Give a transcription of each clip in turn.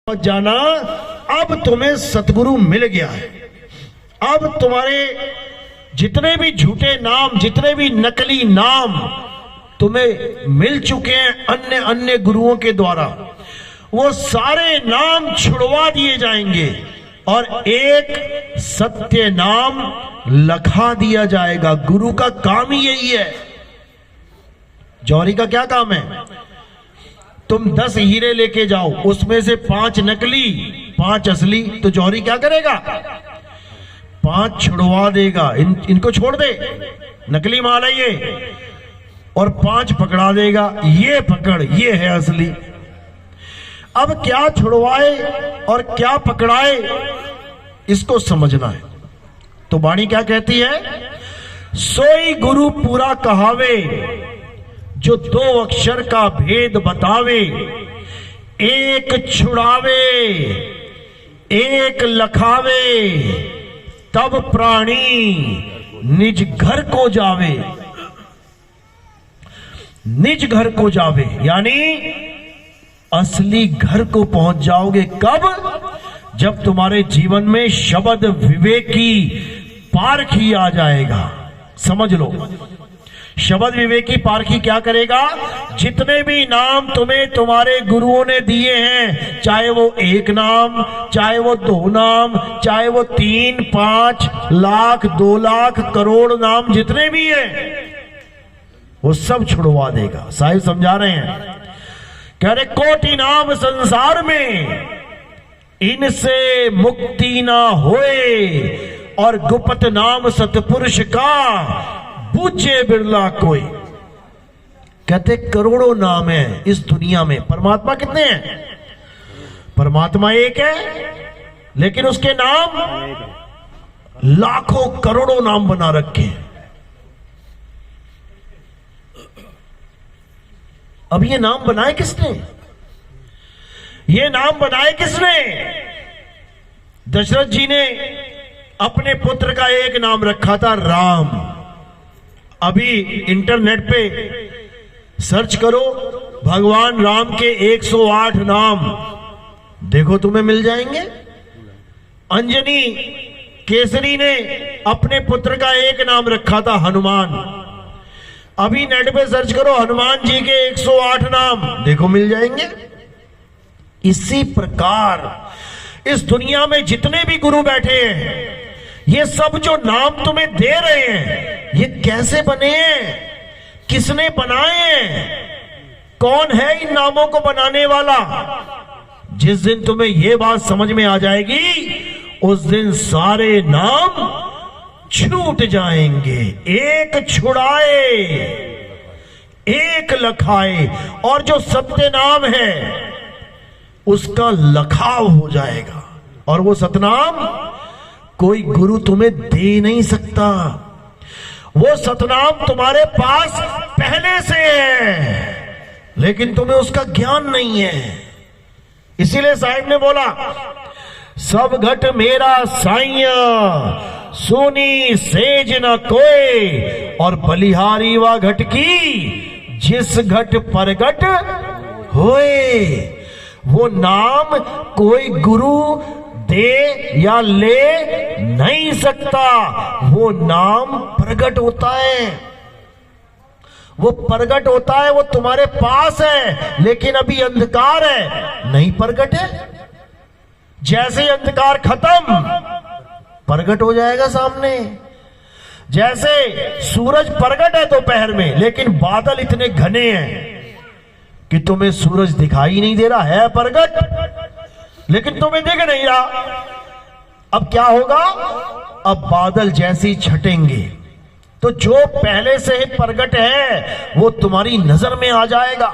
मत जाना, अब तुम्हें सतगुरु मिल गया है। अब तुम्हारे जितने भी झूठे नाम, जितने भी नकली नाम तुम्हें मिल चुके हैं अन्य अन्य गुरुओं के द्वारा, वो सारे नाम छुड़वा दिए जाएंगे और एक सत्य नाम लखा दिया जाएगा। गुरु का काम ही यही है। जौहरी का क्या काम है? तुम 10 हीरे लेके जाओ, उसमें से 5 नकली 5 असली, तो जौहरी क्या करेगा? 5 छुड़वा देगा। इनको छोड़ दे, नकली माल है ये, और 5 पकड़ा देगा, ये पकड़, ये है असली। अब क्या छुड़वाए और क्या पकड़ाए, इसको समझना है। तो वाणी क्या कहती है? सोई गुरु पूरा कहावे, जो 2 अक्षर का भेद बतावे। एक छुड़ावे एक लखावे, तब प्राणी निज घर को जावे। निज घर को जावे यानी असली घर को पहुंच जाओगे। कब? जब तुम्हारे जीवन में शब्द विवेकी पारखी आ जाएगा। समझ लो, शब्द विवेकी पारखी क्या करेगा? जितने भी नाम तुम्हें तुम्हारे गुरुओं ने दिए हैं, चाहे वो 1 नाम, चाहे वो 2 नाम, चाहे वो 3, 5 लाख, 2 लाख, करोड़ नाम जितने भी हैं, वो सब छुड़वा देगा। साहिब समझा रहे हैं, कह रहे कोटि नाम संसार में, इनसे मुक्ति ना होए, और गुप्त नाम सतपुरुष का पूछे बिरला कोई। कहते करोड़ों नाम है इस दुनिया में। परमात्मा कितने हैं? परमात्मा एक है, लेकिन उसके नाम लाखों करोड़ों नाम बना रखे। अब ये नाम बनाए किसने? ये नाम बनाए किसने? दशरथ जी ने अपने पुत्र का एक नाम रखा था, राम। अभी इंटरनेट पे सर्च करो भगवान राम के 108 नाम, देखो तुम्हें मिल जाएंगे। अंजनी केसरी ने अपने पुत्र का एक नाम रखा था, हनुमान। अभी नेट पे सर्च करो हनुमान जी के 108 नाम, देखो मिल जाएंगे। इसी प्रकार इस दुनिया में जितने भी गुरु बैठे हैं, ये सब जो नाम तुम्हें दे रहे हैं, ये कैसे बने हैं? किसने बनाए हैं? कौन है इन नामों को बनाने वाला? जिस दिन तुम्हें ये बात समझ में आ जाएगी, उस दिन सारे नाम छूट जाएंगे। एक छुड़ाए एक लखाए, और जो सत्य नाम है उसका लखाव हो जाएगा। और वो सतनाम कोई गुरु तुम्हें दे नहीं सकता। वो सतनाम तुम्हारे पास पहले से है, लेकिन तुम्हें उसका ज्ञान नहीं है। इसीलिए साहिब ने बोला, सब घट मेरा साइया, सुनी सेज न कोई, और बलिहारी वा घट की, जिस घट परगट होए। वो नाम कोई गुरु दे या ले नहीं सकता, वो नाम प्रगट होता है। वो प्रगट होता है, वो तुम्हारे पास है, लेकिन अभी अंधकार है, नहीं प्रगट है। जैसे ही अंधकार खत्म, प्रगट हो जाएगा सामने। जैसे सूरज प्रगट है दोपहर में, लेकिन बादल इतने घने हैं कि तुम्हें सूरज दिखाई नहीं दे रहा है, प्रगट, लेकिन तुम्हें दिख नहीं रहा। अब क्या होगा? अब बादल जैसे ही छटेंगे, तो जो पहले से ही प्रगट है वो तुम्हारी नजर में आ जाएगा।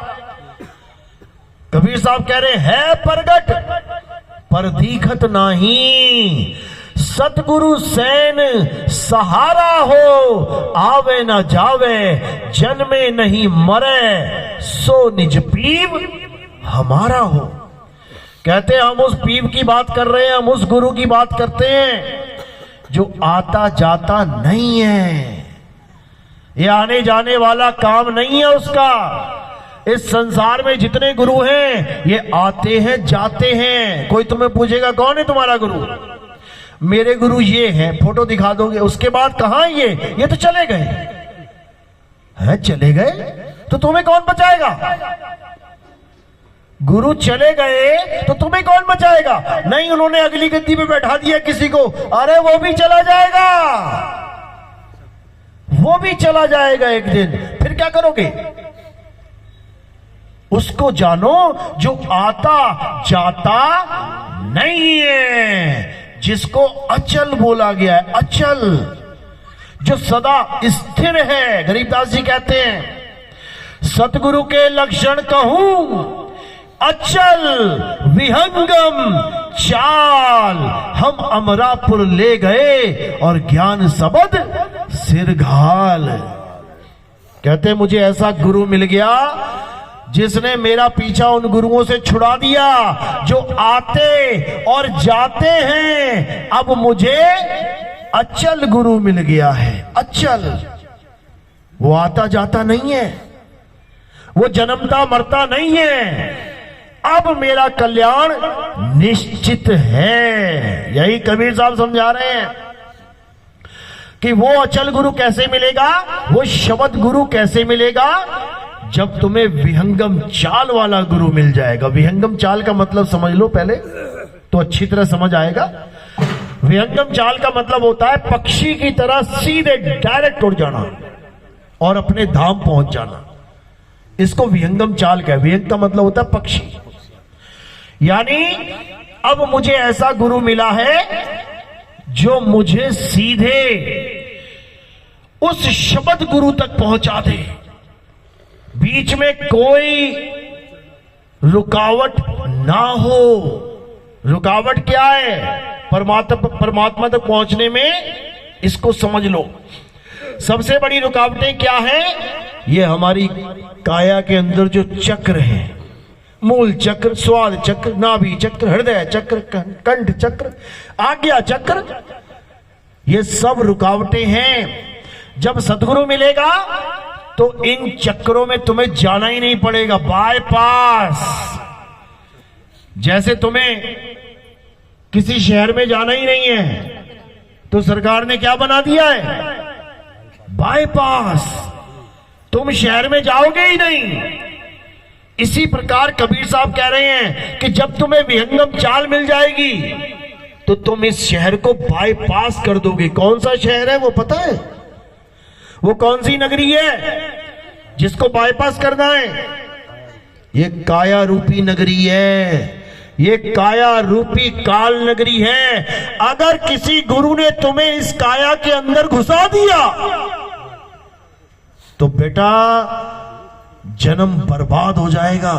कबीर साहब कह रहे हैं प्रगट पर दीखत नाही, सतगुरु सैन सहारा हो, आवे ना जावे जन्मे नहीं मरे, सो निज पीव हमारा हो। कहते हैं हम उस पीव की बात कर रहे हैं, हम उस गुरु की बात करते हैं जो आता जाता नहीं है। ये आने जाने वाला काम नहीं है उसका। इस संसार में जितने गुरु हैं ये आते हैं जाते हैं। कोई तुम्हें पूछेगा कौन है तुम्हारा गुरु, मेरे गुरु ये हैं, फोटो दिखा दोगे, उसके बाद कहां ये तो चले गए हैं। चले गए तो तुम्हें कौन बचाएगा? गुरु चले गए तो तुम्हें कौन बचाएगा? नहीं, उन्होंने अगली गद्दी पे बैठा दिया किसी को, अरे वो भी चला जाएगा, वो भी चला जाएगा एक दिन। फिर क्या करोगे? उसको जानो जो आता जाता नहीं है, जिसको अचल बोला गया है, अचल, जो सदा स्थिर है। गरीबदास जी कहते हैं सतगुरु के लक्षण कहूं अचल विहंगम चाल, हम अमरापुर ले गए और ज्ञान सबद सिरघाल। कहते मुझे ऐसा गुरु मिल गया जिसने मेरा पीछा उन गुरुओं से छुड़ा दिया जो आते और जाते हैं। अब मुझे अचल गुरु मिल गया है, अचल, वो आता जाता नहीं है, वो जन्मता मरता नहीं है। अब मेरा कल्याण निश्चित है। यही कबीर साहब समझा रहे हैं कि वो अचल गुरु कैसे मिलेगा, वो शब्द गुरु कैसे मिलेगा, जब तुम्हें विहंगम चाल वाला गुरु मिल जाएगा। विहंगम चाल का मतलब समझ लो पहले तो अच्छी तरह समझ आएगा। विहंगम चाल का मतलब होता है पक्षी की तरह सीधे डायरेक्ट उड़ जाना और अपने धाम पहुंच जाना, इसको विहंगम चाल का। विहंग का मतलब होता है पक्षी। यानी अब मुझे ऐसा गुरु मिला है जो मुझे सीधे उस शब्द गुरु तक पहुंचा दे, बीच में कोई रुकावट ना हो। रुकावट क्या है? परमात्मा तक पहुंचने में, इसको समझ लो। सबसे बड़ी रुकावटें क्या है? ये हमारी काया के अंदर जो चक्र हैं, मूल चक्र, स्वाद चक्र, नाभि चक्र, हृदय चक्र, कंठ चक्र, आज्ञा चक्र, ये सब रुकावटें हैं। जब सद्गुरु मिलेगा तो इन चक्रों में तुम्हें जाना ही नहीं पड़ेगा, बायपास। जैसे तुम्हें किसी शहर में जाना ही नहीं है तो सरकार ने क्या बना दिया है? बायपास। तुम शहर में जाओगे ही नहीं। इसी प्रकार कबीर साहब कह रहे हैं कि जब तुम्हें विहंगम चाल मिल जाएगी तो तुम इस शहर को बायपास कर दोगे। कौन सा शहर है वो पता है? वो कौन सी नगरी है जिसको बायपास करना है? ये काया रूपी नगरी है, ये काया रूपी काल नगरी है। अगर किसी गुरु ने तुम्हें इस काया के अंदर घुसा दिया तो बेटा जन्म बर्बाद हो जाएगा।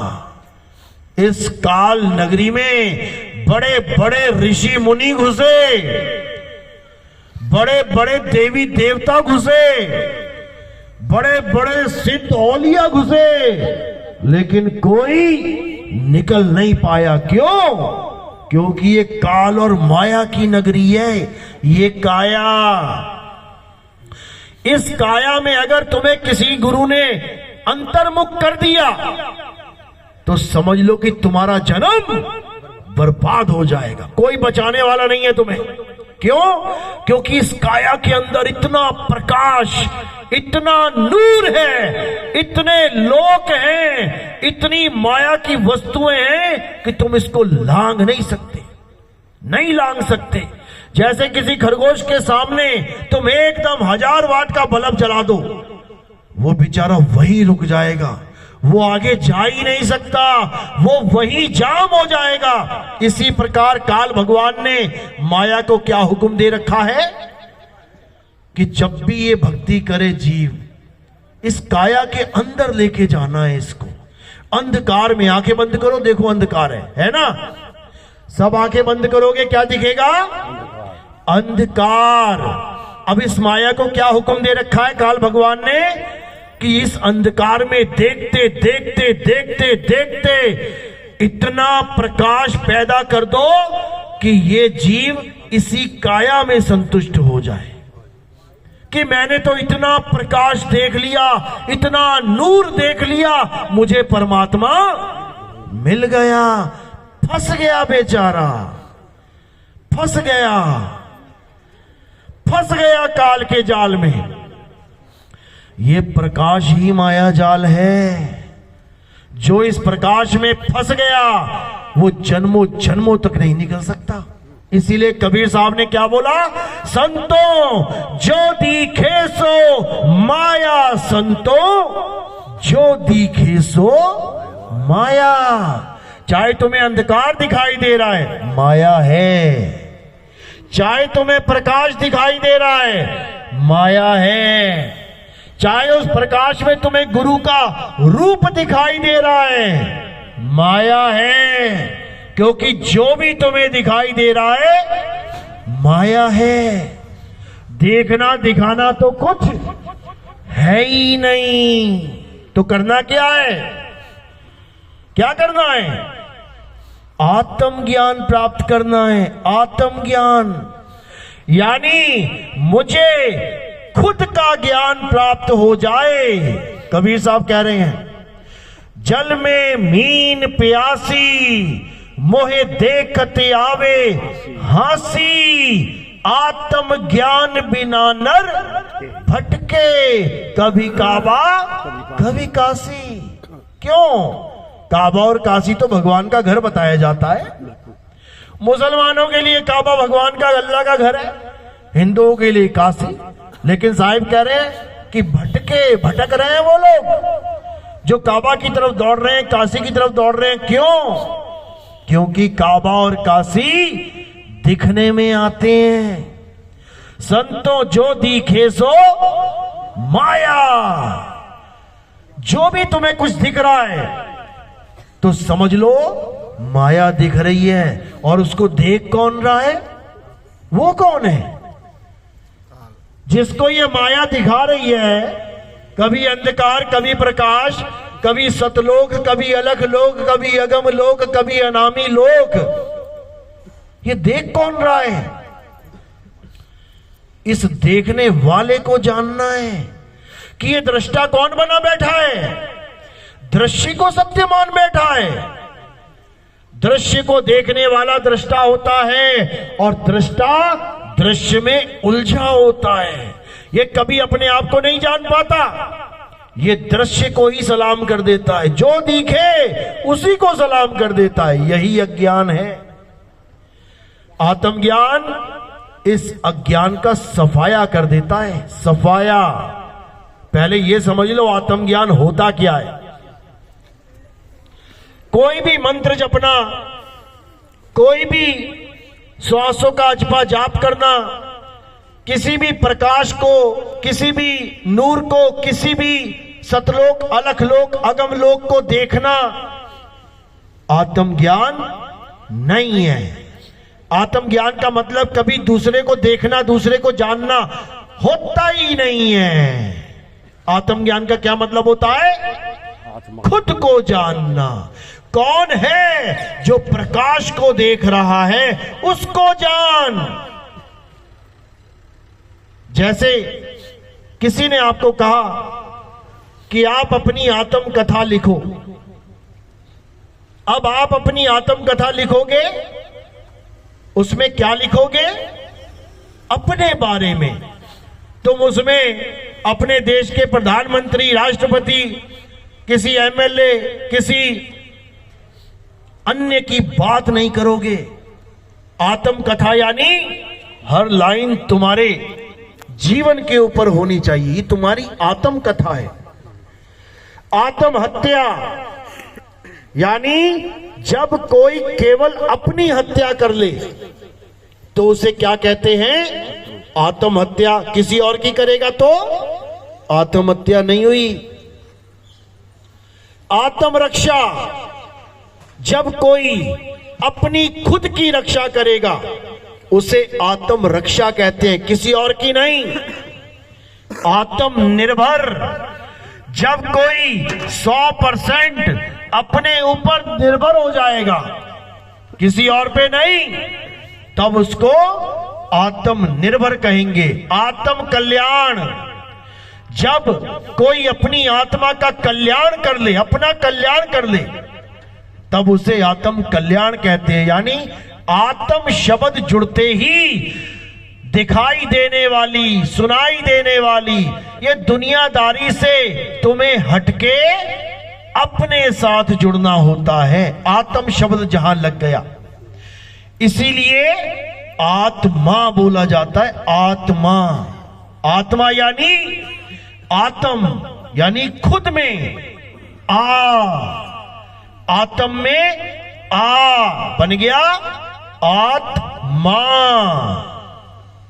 इस काल नगरी में बड़े बड़े ऋषि मुनि घुसे, बड़े बड़े देवी देवता घुसे, बड़े बड़े सिद्ध औलिया घुसे, लेकिन कोई निकल नहीं पाया। क्यों? क्योंकि ये काल और माया की नगरी है, ये काया। इस काया में अगर तुम्हें किसी गुरु ने अंतर्मुख कर दिया तो समझ लो कि तुम्हारा जन्म बर्बाद हो जाएगा, कोई बचाने वाला नहीं है तुम्हें। क्यों? क्योंकि इस काया के अंदर इतना प्रकाश, इतना नूर है, इतने लोक हैं, इतनी माया की वस्तुएं हैं कि तुम इसको लांघ नहीं सकते, नहीं लांघ सकते। जैसे किसी खरगोश के सामने तुम एकदम 1000 वाट का बल्ब जला दो, वो बेचारा वहीं रुक जाएगा, वो आगे जा ही नहीं सकता, वो वहीं जाम हो जाएगा। इसी प्रकार काल भगवान ने माया को क्या हुक्म दे रखा है कि जब भी ये भक्ति करे जीव, इस काया के अंदर लेके जाना है इसको। अंधकार में आंखें बंद करो, देखो अंधकार है ना? सब आंखें बंद करोगे क्या दिखेगा? अंधकार। अब इस माया को क्या हुक्म दे रखा है काल भगवान ने कि इस अंधकार में देखते देखते देखते देखते इतना प्रकाश पैदा कर दो कि ये जीव इसी काया में संतुष्ट हो जाए। कि मैंने तो इतना प्रकाश देख लिया, इतना नूर देख लिया, मुझे परमात्मा मिल गया। फंस गया बेचारा, फंस गया, फंस गया काल के जाल में। ये प्रकाश ही माया जाल है। जो इस प्रकाश में फंस गया वो जन्मों जन्मों तक नहीं निकल सकता। इसीलिए कबीर साहब ने क्या बोला, संतों जो दिखे सो माया, संतों जो दिखे सो माया। चाहे तुम्हें अंधकार दिखाई दे रहा है, माया है। चाहे तुम्हें प्रकाश दिखाई दे रहा है, माया है। चाहे उस प्रकाश में तुम्हें गुरु का रूप दिखाई दे रहा है, माया है। क्योंकि जो भी तुम्हें दिखाई दे रहा है माया है। देखना दिखाना तो कुछ है ही नहीं। तो करना क्या है? क्या करना है? आत्म ज्ञान प्राप्त करना है। आत्म ज्ञान यानी मुझे खुद का ज्ञान प्राप्त हो जाए। कबीर साहब कह रहे हैं, जल में मीन प्यासी, मोहे देखते आवे हासी। आत्म ज्ञान बिना नर भटके, कभी काबा कभी काशी। क्यों? काबा और काशी तो भगवान का घर बताया जाता है। मुसलमानों के लिए काबा भगवान का, अल्लाह का घर है, हिंदुओं के लिए काशी। लेकिन साहिब कह रहे हैं कि भटक रहे हैं वो लोग जो काबा की तरफ दौड़ रहे हैं, काशी की तरफ दौड़ रहे हैं। क्यों? क्योंकि काबा और काशी दिखने में आते हैं। संतों जो दिखे सो माया। जो भी तुम्हें कुछ दिख रहा है तो समझ लो माया दिख रही है। और उसको देख कौन रहा है? वो कौन है जिसको ये माया दिखा रही है? कभी अंधकार, कभी प्रकाश, कभी सतलोक, कभी अलख लोक, कभी अगम लोक, कभी अनामी लोक। ये देख कौन रहा है? इस देखने वाले को जानना है कि ये दृष्टा कौन बना बैठा है। दृश्य को सत्य मान बैठा है। दृश्य को देखने वाला दृष्टा होता है और दृष्टा दृश्य में उलझा होता है। ये कभी अपने आप को नहीं जान पाता, ये दृश्य को ही सलाम कर देता है। जो दिखे उसी को सलाम कर देता है। यही अज्ञान है। आत्मज्ञान इस अज्ञान का सफाया कर देता है। सफाया। पहले यह समझ लो आत्मज्ञान होता क्या है। कोई भी मंत्र जपना, कोई भी श्वासों का अजपा जाप करना, किसी भी प्रकाश को, किसी भी नूर को, किसी भी सतलोक, अलखलोक, अगमलोक को देखना आत्मज्ञान नहीं है। आत्मज्ञान का मतलब कभी दूसरे को देखना, दूसरे को जानना होता ही नहीं है। आत्मज्ञान का क्या मतलब होता है? खुद को जानना। कौन है जो प्रकाश को देख रहा है, उसको जान। जैसे किसी ने आपको कहा कि आप अपनी आत्म कथा लिखो। अब आप अपनी आत्म कथा लिखोगे, उसमें क्या लिखोगे? अपने बारे में। तुम उसमें अपने देश के प्रधानमंत्री, राष्ट्रपति, किसी एमएलए, किसी अन्य की बात नहीं करोगे। आत्म कथा यानी हर लाइन तुम्हारे जीवन के ऊपर होनी चाहिए। ये तुम्हारी आत्म कथा है। आत्महत्या यानी जब कोई केवल अपनी हत्या कर ले तो उसे क्या कहते हैं? आत्महत्या। किसी और की करेगा तो आत्महत्या नहीं हुई। आत्मरक्षा, जब कोई अपनी खुद की रक्षा करेगा उसे आत्मरक्षा कहते हैं, किसी और की नहीं। आत्मनिर्भर, जब कोई 100% अपने ऊपर निर्भर हो जाएगा, किसी और पे नहीं, तब उसको आत्मनिर्भर कहेंगे, आत्म कल्याण। जब कोई अपनी आत्मा का कल्याण कर ले, अपना कल्याण कर ले, तब उसे आत्म कल्याण कहते हैं। यानी आत्म शब्द जुड़ते ही दिखाई देने वाली, सुनाई देने वाली ये दुनियादारी से तुम्हें हटके अपने साथ जुड़ना होता है। आत्म शब्द जहां लग गया, इसीलिए आत्मा बोला जाता है। आत्मा, आत्मा यानी आत्म यानी खुद में आ, आत्म में आ बन गया आत्मा।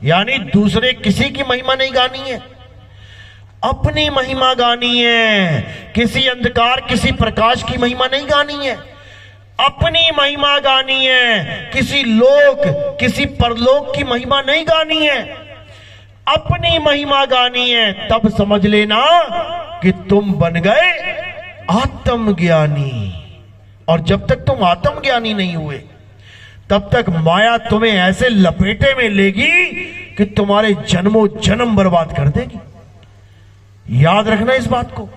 यानी दूसरे किसी की महिमा नहीं गानी है, अपनी महिमा गानी है। किसी अंधकार, किसी प्रकाश की महिमा नहीं गानी है, अपनी महिमा गानी है। किसी लोक, किसी परलोक की महिमा नहीं गानी है, अपनी महिमा गानी है। तब समझ लेना कि तुम बन गए आत्मज्ञानी। और जब तक तुम आत्मज्ञानी नहीं हुए, तब तक माया तुम्हें ऐसे लपेटे में लेगी कि तुम्हारे जन्मों जन्म बर्बाद कर देगी। याद रखना इस बात को।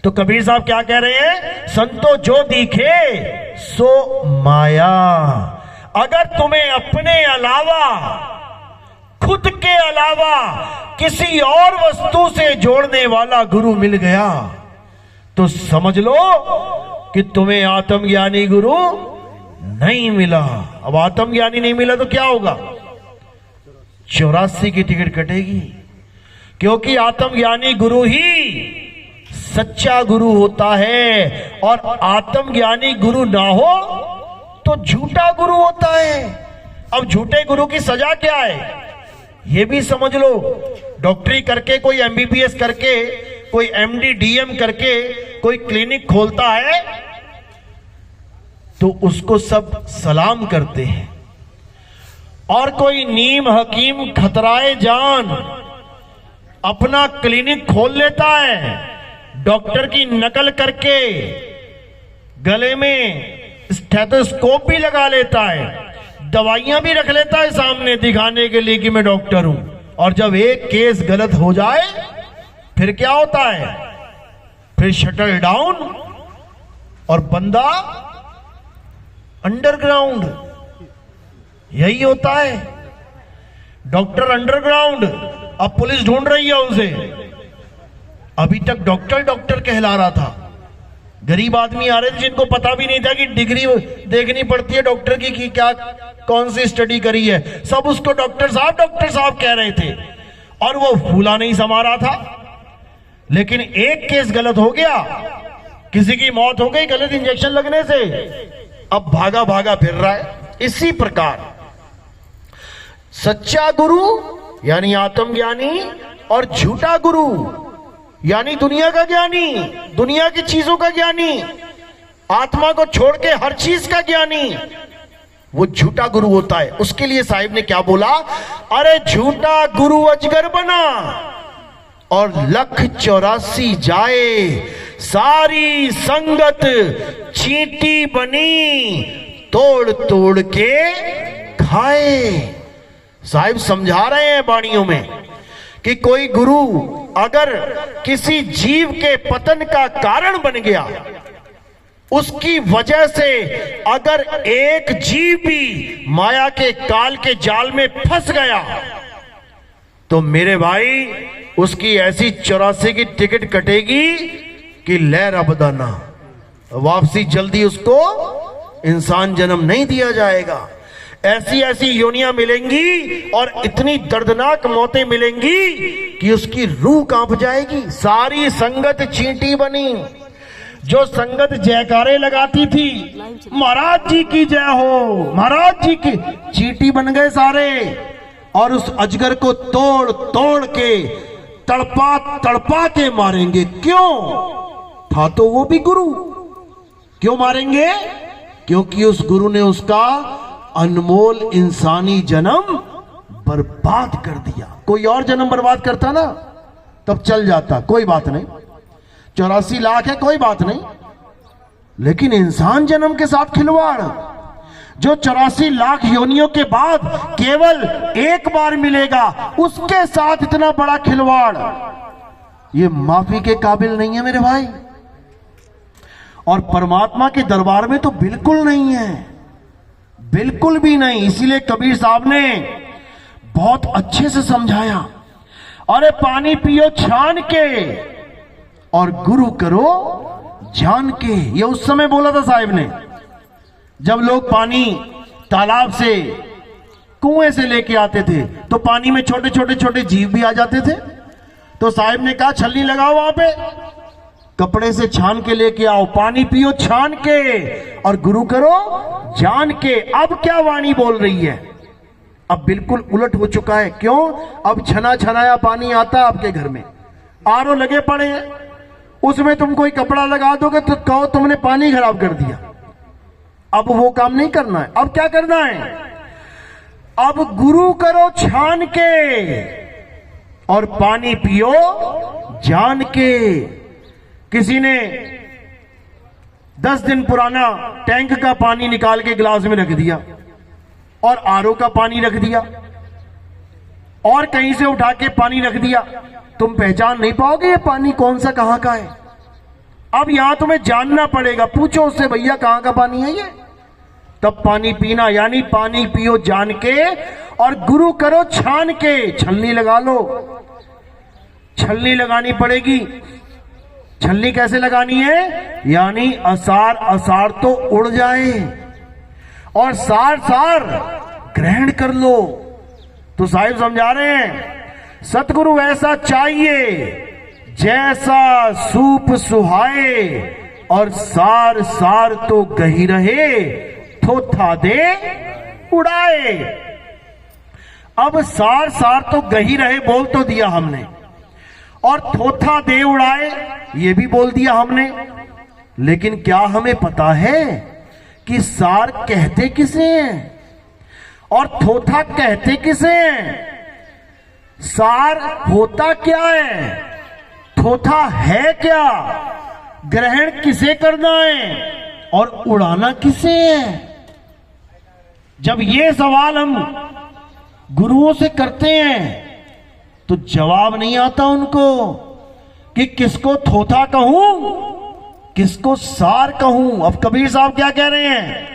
तो कबीर साहब क्या कह रहे हैं? संतो जो दिखे सो माया। अगर तुम्हें अपने अलावा, खुद के अलावा किसी और वस्तु से जोड़ने वाला गुरु मिल गया, तो समझ लो कि तुम्हें आत्मज्ञानी गुरु नहीं मिला। अब आत्मज्ञानी नहीं मिला तो क्या होगा? 84 की टिकट कटेगी, क्योंकि आत्मज्ञानी गुरु ही सच्चा गुरु होता है। और आत्मज्ञानी गुरु ना हो तो झूठा गुरु होता है। अब झूठे गुरु की सजा क्या है ये भी समझ लो। डॉक्टरी करके, कोई एमबीबीएस करके, कोई एमडी डीएम करके कोई क्लिनिक खोलता है तो उसको सब सलाम करते हैं। और कोई नीम हकीम खतराए जान अपना क्लिनिक खोल लेता है, डॉक्टर की नकल करके गले में स्टेथोस्कोप भी लगा लेता है, दवाइयां भी रख लेता है सामने दिखाने के लिए कि मैं डॉक्टर हूं। और जब एक केस गलत हो जाए फिर क्या होता है? फिर शटल डाउन और बंदा अंडरग्राउंड। यही होता है, डॉक्टर अंडरग्राउंड। अब पुलिस ढूंढ रही है उसे। अभी तक डॉक्टर डॉक्टर कहला रहा था। गरीब आदमी आ रहे थे जिनको पता भी नहीं था कि डिग्री देखनी पड़ती है डॉक्टर की कि क्या, कौन सी स्टडी करी है। सब उसको डॉक्टर साहब कह रहे थे और वो फूला नहीं समा रहा था। लेकिन एक केस गलत हो गया, किसी की मौत हो गई गलत इंजेक्शन लगने से, अब भागा भागा फिर रहा है। इसी प्रकार सच्चा गुरु यानी आत्मज्ञानी और झूठा गुरु यानी दुनिया का ज्ञानी, दुनिया की चीजों का ज्ञानी, आत्मा को छोड़ के हर चीज का ज्ञानी, वो झूठा गुरु होता है। उसके लिए साहिब ने क्या बोला? अरे झूठा गुरु अजगर बना और 1,84 जाए, सारी संगत चींटी बनी, तोड़ तोड़ के खाए। साहिब समझा रहे हैं वाणियों में कि कोई गुरु अगर किसी जीव के पतन का कारण बन गया, उसकी वजह से अगर एक जीव भी माया के काल के जाल में फंस गया, तो मेरे भाई उसकी ऐसी 84 की टिकट कटेगी कि लहर अबदाना, वापसी जल्दी उसको इंसान जन्म नहीं दिया जाएगा। ऐसी ऐसी योनियां मिलेंगी और इतनी दर्दनाक मौतें मिलेंगी कि उसकी रूह कांप जाएगी। सारी संगत चींटी बनी। जो संगत जयकारे लगाती थी, महाराज जी की जय हो, महाराज जी की, चींटी बन गए सारे। और उस अजगर को तोड़ तोड़ के, तड़पा तड़पा के मारेंगे। क्यों? था तो वो भी गुरु। क्यों मारेंगे? क्योंकि उस गुरु ने उसका अनमोल इंसानी जन्म बर्बाद कर दिया। कोई और जन्म बर्बाद करता ना तब चल जाता, कोई बात नहीं, 84 लाख है कोई बात नहीं, लेकिन इंसान जन्म के साथ खिलवाड़। जो 84 लाख योनियों के बाद केवल एक बार मिलेगा, उसके साथ इतना बड़ा खिलवाड़, ये माफी के काबिल नहीं है मेरे भाई। और परमात्मा के दरबार में तो बिल्कुल नहीं है, बिल्कुल भी नहीं। इसीलिए कबीर साहब ने बहुत अच्छे से समझाया, अरे पानी पियो छान के और गुरु करो जान के। ये उस समय बोला था साहिब ने, जब लोग पानी तालाब से कुएं से लेके आते थे तो पानी में छोटे छोटे छोटे जीव भी आ जाते थे। तो साहिब ने कहा छलनी लगाओ, वहां पे कपड़े से छान के लेके आओ, पानी पियो छान के और गुरु करो जान के। अब क्या वाणी बोल रही है? अब बिल्कुल उलट हो चुका है। क्यों? अब छना छनाया पानी आता है आपके घर में, आरओ लगे पड़े हैं, उसमें तुम कोई कपड़ा लगा दोगे तो कहो तुमने पानी खराब कर दिया। अब वो काम नहीं करना है। अब क्या करना है? अब गुरु करो छान के और पानी पियो जान के। किसी ने 10 दिन पुराना टैंक का पानी निकाल के गिलास में रख दिया और आरओ का पानी रख दिया और कहीं से उठा के पानी रख दिया, तुम पहचान नहीं पाओगे ये पानी कौन सा कहां का है। अब यहां तुम्हें जानना पड़ेगा, पूछो उससे भैया कहां का पानी है ये, तब पानी पीना। यानी पानी पियो जान के और गुरु करो छान के। छलनी लगा लो, छलनी लगानी पड़ेगी। छलनी कैसे लगानी है? यानी असार असार तो उड़ जाए और सार सार ग्रहण कर लो। तो साहिब समझा रहे हैं, सतगुरु ऐसा चाहिए जैसा सूप सुहाए और सार सार तो गही रहे, थोथा दे उड़ाए। अब सार सार तो गही रहे बोल तो दिया हमने, और थोथा दे उड़ाए ये भी बोल दिया हमने। लेकिन क्या हमें पता है कि सार कहते किसे हैं और थोथा कहते किसे हैं? सार होता क्या है, थोथा है क्या, ग्रहण किसे करना है और उड़ाना किसे है? जब ये सवाल हम गुरुओं से करते हैं तो जवाब नहीं आता उनको कि किसको थोथा कहूं, किसको सार कहूं। अब कबीर साहब क्या कह रहे हैं?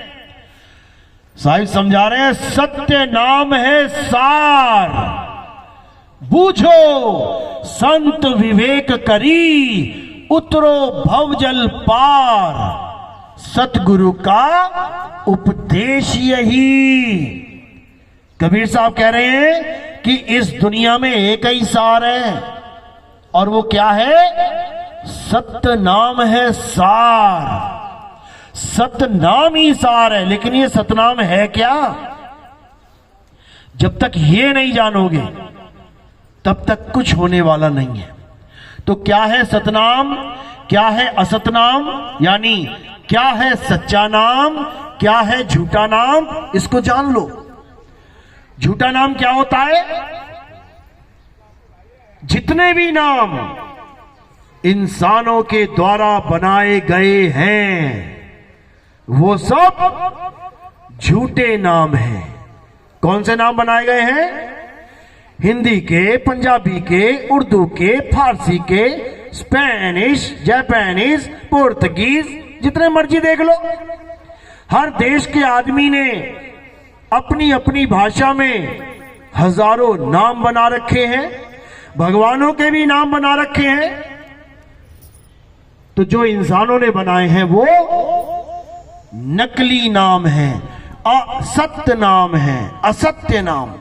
साहिब समझा रहे हैं, सत्य नाम है सार, बूझो संत विवेक करी, उतरो भवजल पार, सतगुरु का उपदेश यही। कबीर साहब कह रहे हैं कि इस दुनिया में एक ही सार है और वो क्या है? सत्य नाम है सार। सत्य नाम ही सार है, लेकिन ये सतनाम है क्या? जब तक ये नहीं जानोगे तब तक कुछ होने वाला नहीं है। तो क्या है सतनाम, क्या है असतनाम, यानी क्या है सच्चा नाम, क्या है झूठा नाम, इसको जान लो। झूठा नाम क्या होता है? जितने भी नाम इंसानों के द्वारा बनाए गए हैं वो सब झूठे नाम हैं। कौन से नाम बनाए गए हैं? हिंदी के, पंजाबी के, उर्दू के, फारसी के, स्पेनिश, जापानीज, पुर्तगीज, जितने मर्जी देख लो। हर देश के आदमी ने अपनी अपनी भाषा में हजारों नाम बना रखे हैं, भगवानों के भी नाम बना रखे हैं। तो जो इंसानों ने बनाए हैं वो नकली नाम है, असत्य नाम है, असत्य नाम।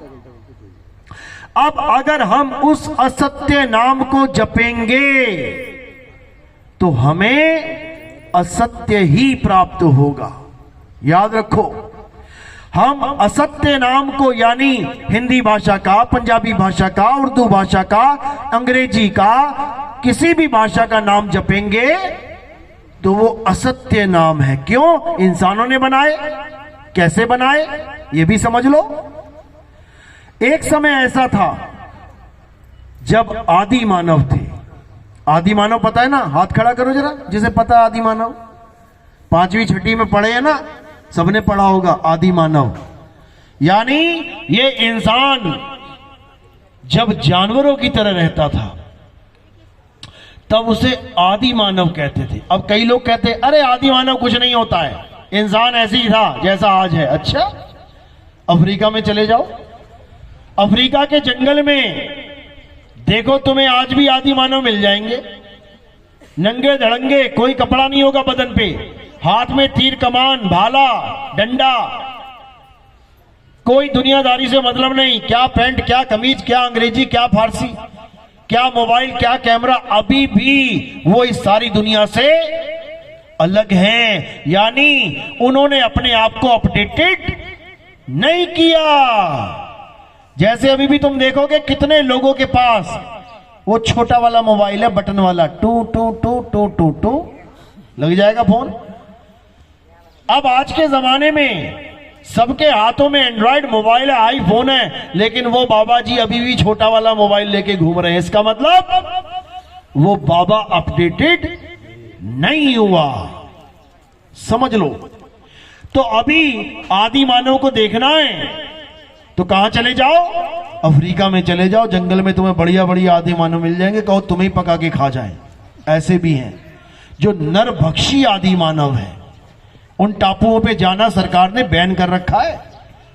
अब अगर हम उस असत्य नाम को जपेंगे तो हमें असत्य ही प्राप्त होगा। याद रखो, हम असत्य नाम को, यानी हिंदी भाषा का, पंजाबी भाषा का, उर्दू भाषा का, अंग्रेजी का, किसी भी भाषा का नाम जपेंगे तो वो असत्य नाम है। क्यों? इंसानों ने बनाए। कैसे बनाए ये भी समझ लो। एक समय ऐसा था जब आदि मानव थे। आदि मानव पता है ना? हाथ खड़ा करो जरा जिसे पता है आदि मानव। 5वीं 6वीं में पढ़े हैं ना? सबने पढ़ा होगा आदि मानव। यानी ये इंसान जब जानवरों की तरह रहता था तब उसे आदि मानव कहते थे। अब कई लोग कहते हैं अरे आदि मानव कुछ नहीं होता है, इंसान ऐसे ही था जैसा आज है। अच्छा, अफ्रीका में चले जाओ, अफ्रीका के जंगल में देखो, तुम्हें आज भी आदि मानव मिल जाएंगे। नंगे धड़ंगे, कोई कपड़ा नहीं होगा बदन पे, हाथ में तीर कमान भाला डंडा, कोई दुनियादारी से मतलब नहीं, क्या पैंट क्या कमीज क्या अंग्रेजी क्या फारसी क्या मोबाइल क्या कैमरा, अभी भी वो इस सारी दुनिया से अलग हैं। यानी उन्होंने अपने आप को अपडेटेड नहीं किया। जैसे अभी भी तुम देखोगे कितने लोगों के पास वो छोटा वाला मोबाइल है, बटन वाला, two two two two two two लग जाएगा फोन। अब आज के जमाने में सबके हाथों में एंड्रॉइड मोबाइल है, आईफोन है, लेकिन वो बाबा जी अभी भी छोटा वाला मोबाइल लेके घूम रहे हैं। इसका मतलब वो बाबा अपडेटेड नहीं हुआ, समझ लो। तो अभी आदि मानव को देखना है तो कहां चले जाओ, अफ्रीका में चले जाओ, जंगल में तुम्हें बढ़िया बढ़िया आदि मानव मिल जाएंगे, कहो तुम्हें पका के खा जाए। ऐसे भी हैं जो नरभक्षी आदि मानव है, उन टापुओं पे जाना सरकार ने बैन कर रखा है,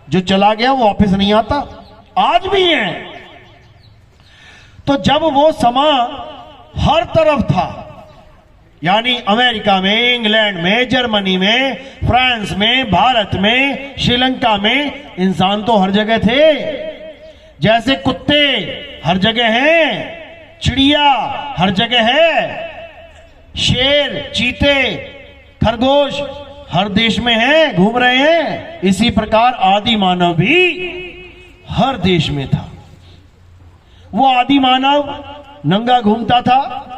जो चला गया वो वापस नहीं आता, आज भी है। तो जब वो समा हर तरफ था, यानी अमेरिका में, इंग्लैंड में, जर्मनी में, फ्रांस में, भारत में, श्रीलंका में, इंसान तो हर जगह थे। जैसे कुत्ते हर जगह हैं, चिड़िया हर जगह है, शेर चीते खरगोश हर देश में है, घूम रहे हैं। इसी प्रकार आदि मानव भी हर देश में था। वो आदि मानव नंगा घूमता था,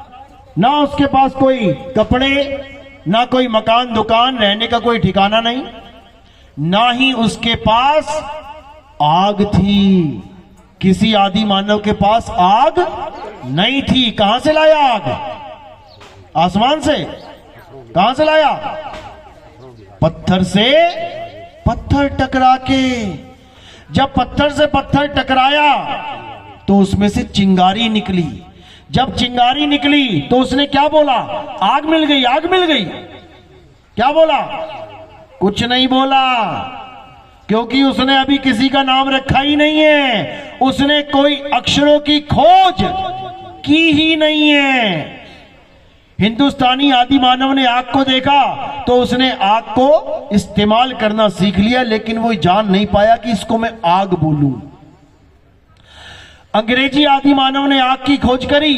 ना उसके पास कोई कपड़े, ना कोई मकान दुकान, रहने का कोई ठिकाना नहीं, ना ही उसके पास आग थी। किसी आदि मानव के पास आग नहीं थी। कहां से लाया आग? आसमान से। कहां से लाया? पत्थर से पत्थर टकरा के। जब पत्थर से पत्थर टकराया तो उसमें से चिंगारी निकली। जब चिंगारी निकली तो उसने क्या बोला? आग मिल गई, आग मिल गई। क्या बोला? कुछ नहीं बोला, क्योंकि उसने अभी किसी का नाम रखा ही नहीं है। उसने कोई अक्षरों की खोज की ही नहीं है। हिंदुस्तानी आदि मानव ने आग को देखा तो उसने आग को इस्तेमाल करना सीख लिया, लेकिन वो जान नहीं पाया कि इसको मैं आग बोलूं। अंग्रेजी आदि मानव ने आग की खोज करी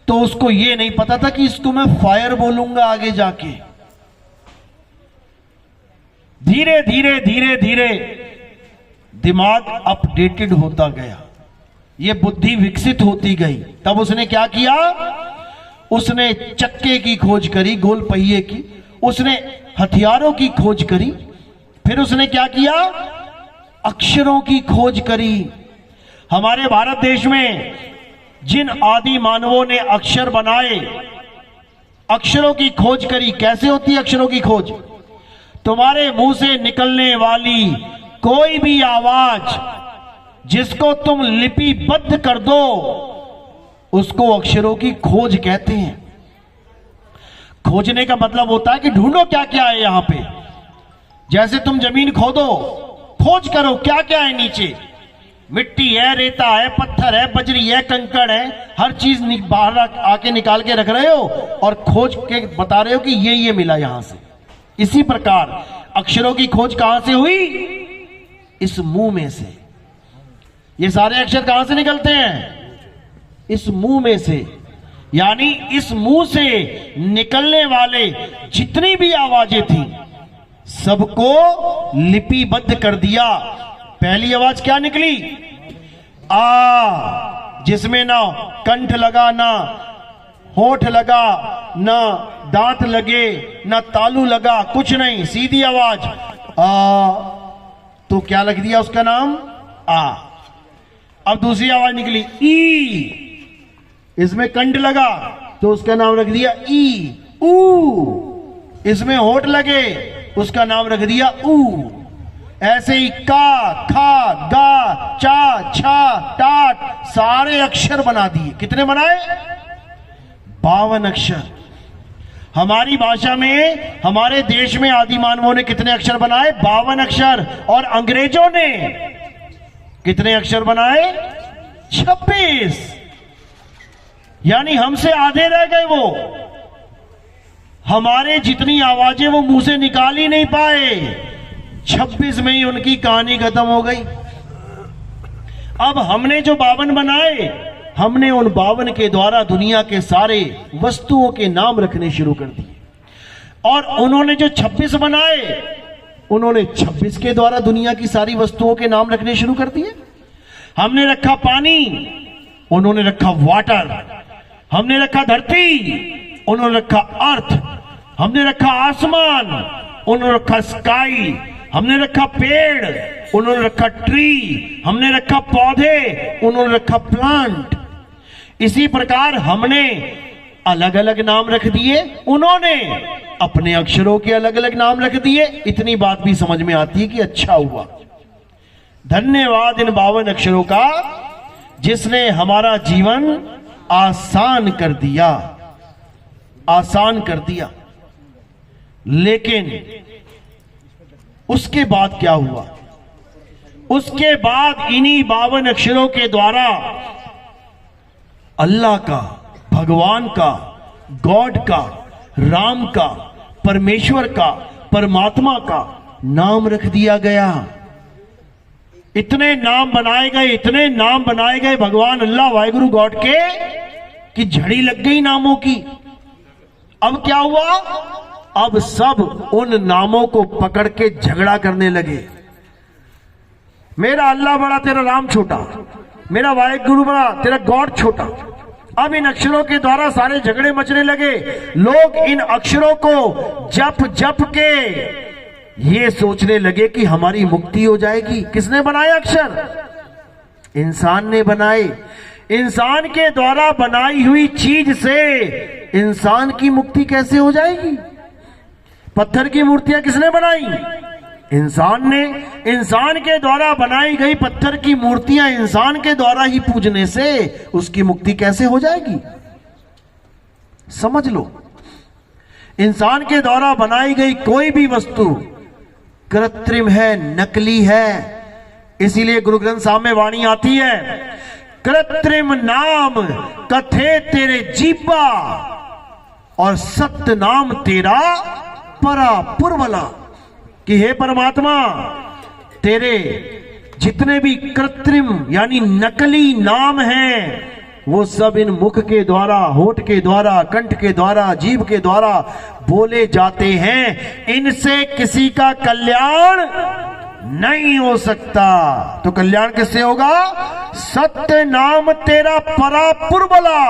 तो उसको ये नहीं पता था कि इसको मैं फायर बोलूंगा आगे जाके। धीरे धीरे धीरे धीरे दिमाग अपडेटेड होता गया, ये बुद्धि विकसित होती गई। तब उसने क्या किया? उसने चक्के की खोज करी, गोल पहिए की। उसने हथियारों की खोज करी। फिर उसने क्या किया? अक्षरों की खोज करी। हमारे भारत देश में जिन आदि मानवों ने अक्षर बनाए, अक्षरों की खोज करी। कैसे होती है अक्षरों की खोज? तुम्हारे मुंह से निकलने वाली कोई भी आवाज जिसको तुम लिपिबद्ध कर दो उसको अक्षरों की खोज कहते हैं। खोजने का मतलब होता है कि ढूंढो क्या क्या है यहां पे। जैसे तुम जमीन खोदो, खोज करो क्या क्या है नीचे। मिट्टी है, रेता है, पत्थर है, बजरी है, कंकड़ है, हर चीज बाहर आके निकाल के रख रहे हो और खोज के बता रहे हो कि ये मिला यहां से। इसी प्रकार अक्षरों की खोज कहां से हुई? इस मुंह में से। ये सारे अक्षर कहां से निकलते हैं? इस मुंह में से। यानी इस मुंह से निकलने वाले जितनी भी आवाजें थी सबको लिपिबद्ध कर दिया। पहली आवाज क्या निकली? आ, जिसमें ना कंठ लगा, ना होठ लगा, ना दांत लगे, ना तालू लगा, कुछ नहीं, सीधी आवाज आ। तो क्या लग दिया उसका नाम? आ। अब दूसरी आवाज निकली ई, इसमें कंठ लगा तो उसका नाम रख दिया ई। ऊ, इसमें होठ लगे उसका नाम रख दिया ऊ। ऐसे ही का, खा, गा, चा, छा, टाट सारे अक्षर बना दिए। कितने बनाए? 52 अक्षर। हमारी भाषा में, हमारे देश में आदि मानवों ने कितने अक्षर बनाए? 52 अक्षर। और अंग्रेजों ने कितने अक्षर बनाए? 26। यानी हमसे आधे रह गए। वो हमारे जितनी आवाजें वो मुंह से निकाल ही नहीं पाए। 26 में ही उनकी कहानी खत्म हो गई। अब हमने जो 52 बनाए, हमने उन 52 के द्वारा दुनिया के सारे वस्तुओं के नाम रखने शुरू कर दिए। और उन्होंने जो 26 बनाए, उन्होंने 26 के द्वारा दुनिया की सारी वस्तुओं के नाम रखने शुरू कर दिए। हमने रखा पानी, उन्होंने रखा वाटर। हमने रखा धरती, उन्होंने रखा अर्थ। हमने रखा आसमान, उन्होंने रखा स्काई। हमने रखा पेड़, उन्होंने रखा ट्री। हमने रखा पौधे, उन्होंने रखा प्लांट। इसी प्रकार हमने अलग अलग नाम रख दिए, उन्होंने अपने अक्षरों के अलग अलग नाम रख दिए। इतनी बात भी समझ में आती है कि अच्छा हुआ, धन्यवाद इन 52 अक्षरों का, जिसने हमारा जीवन आसान कर दिया, आसान कर दिया। लेकिन उसके बाद क्या हुआ? उसके बाद इन्हीं 52 अक्षरों के द्वारा अल्लाह का, भगवान का, गॉड का, राम का, परमेश्वर का, परमात्मा का नाम रख दिया गया। इतने नाम बनाए गए, इतने नाम बनाए गए भगवान अल्लाह वाहिगुरु गॉड के, कि झड़ी लग गई नामों की। अब क्या हुआ? अब सब उन नामों को पकड़ के झगड़ा करने लगे। मेरा अल्लाह बड़ा, तेरा राम छोटा। मेरा वाहिगुरु बड़ा, तेरा गॉड छोटा। अब इन अक्षरों के द्वारा सारे झगड़े मचने लगे। लोग इन अक्षरों को जप जप के ये सोचने लगे कि हमारी मुक्ति हो जाएगी। किसने बनाए अक्षर? इंसान ने बनाए। इंसान के द्वारा बनाई हुई चीज से इंसान की मुक्ति कैसे हो जाएगी? पत्थर की मूर्तियां किसने बनाई? इंसान ने। इंसान के द्वारा बनाई गई पत्थर की मूर्तियां इंसान के द्वारा ही पूजने से उसकी मुक्ति कैसे हो जाएगी? समझ लो, इंसान के द्वारा बनाई गई कोई भी वस्तु कृत्रिम है, नकली है। इसीलिए गुरु ग्रंथ साहब में वाणी आती है, कृत्रिम नाम कथे तेरे जीवा और सत्य नाम तेरा परा पुरवला। कि हे परमात्मा, तेरे जितने भी कृत्रिम यानी नकली नाम हैं, वो सब इन मुख के द्वारा, होठ के द्वारा, कंठ के द्वारा, जीभ के द्वारा बोले जाते हैं। इनसे किसी का कल्याण नहीं हो सकता। तो कल्याण किससे होगा? सत्य नाम तेरा परा पुरबला,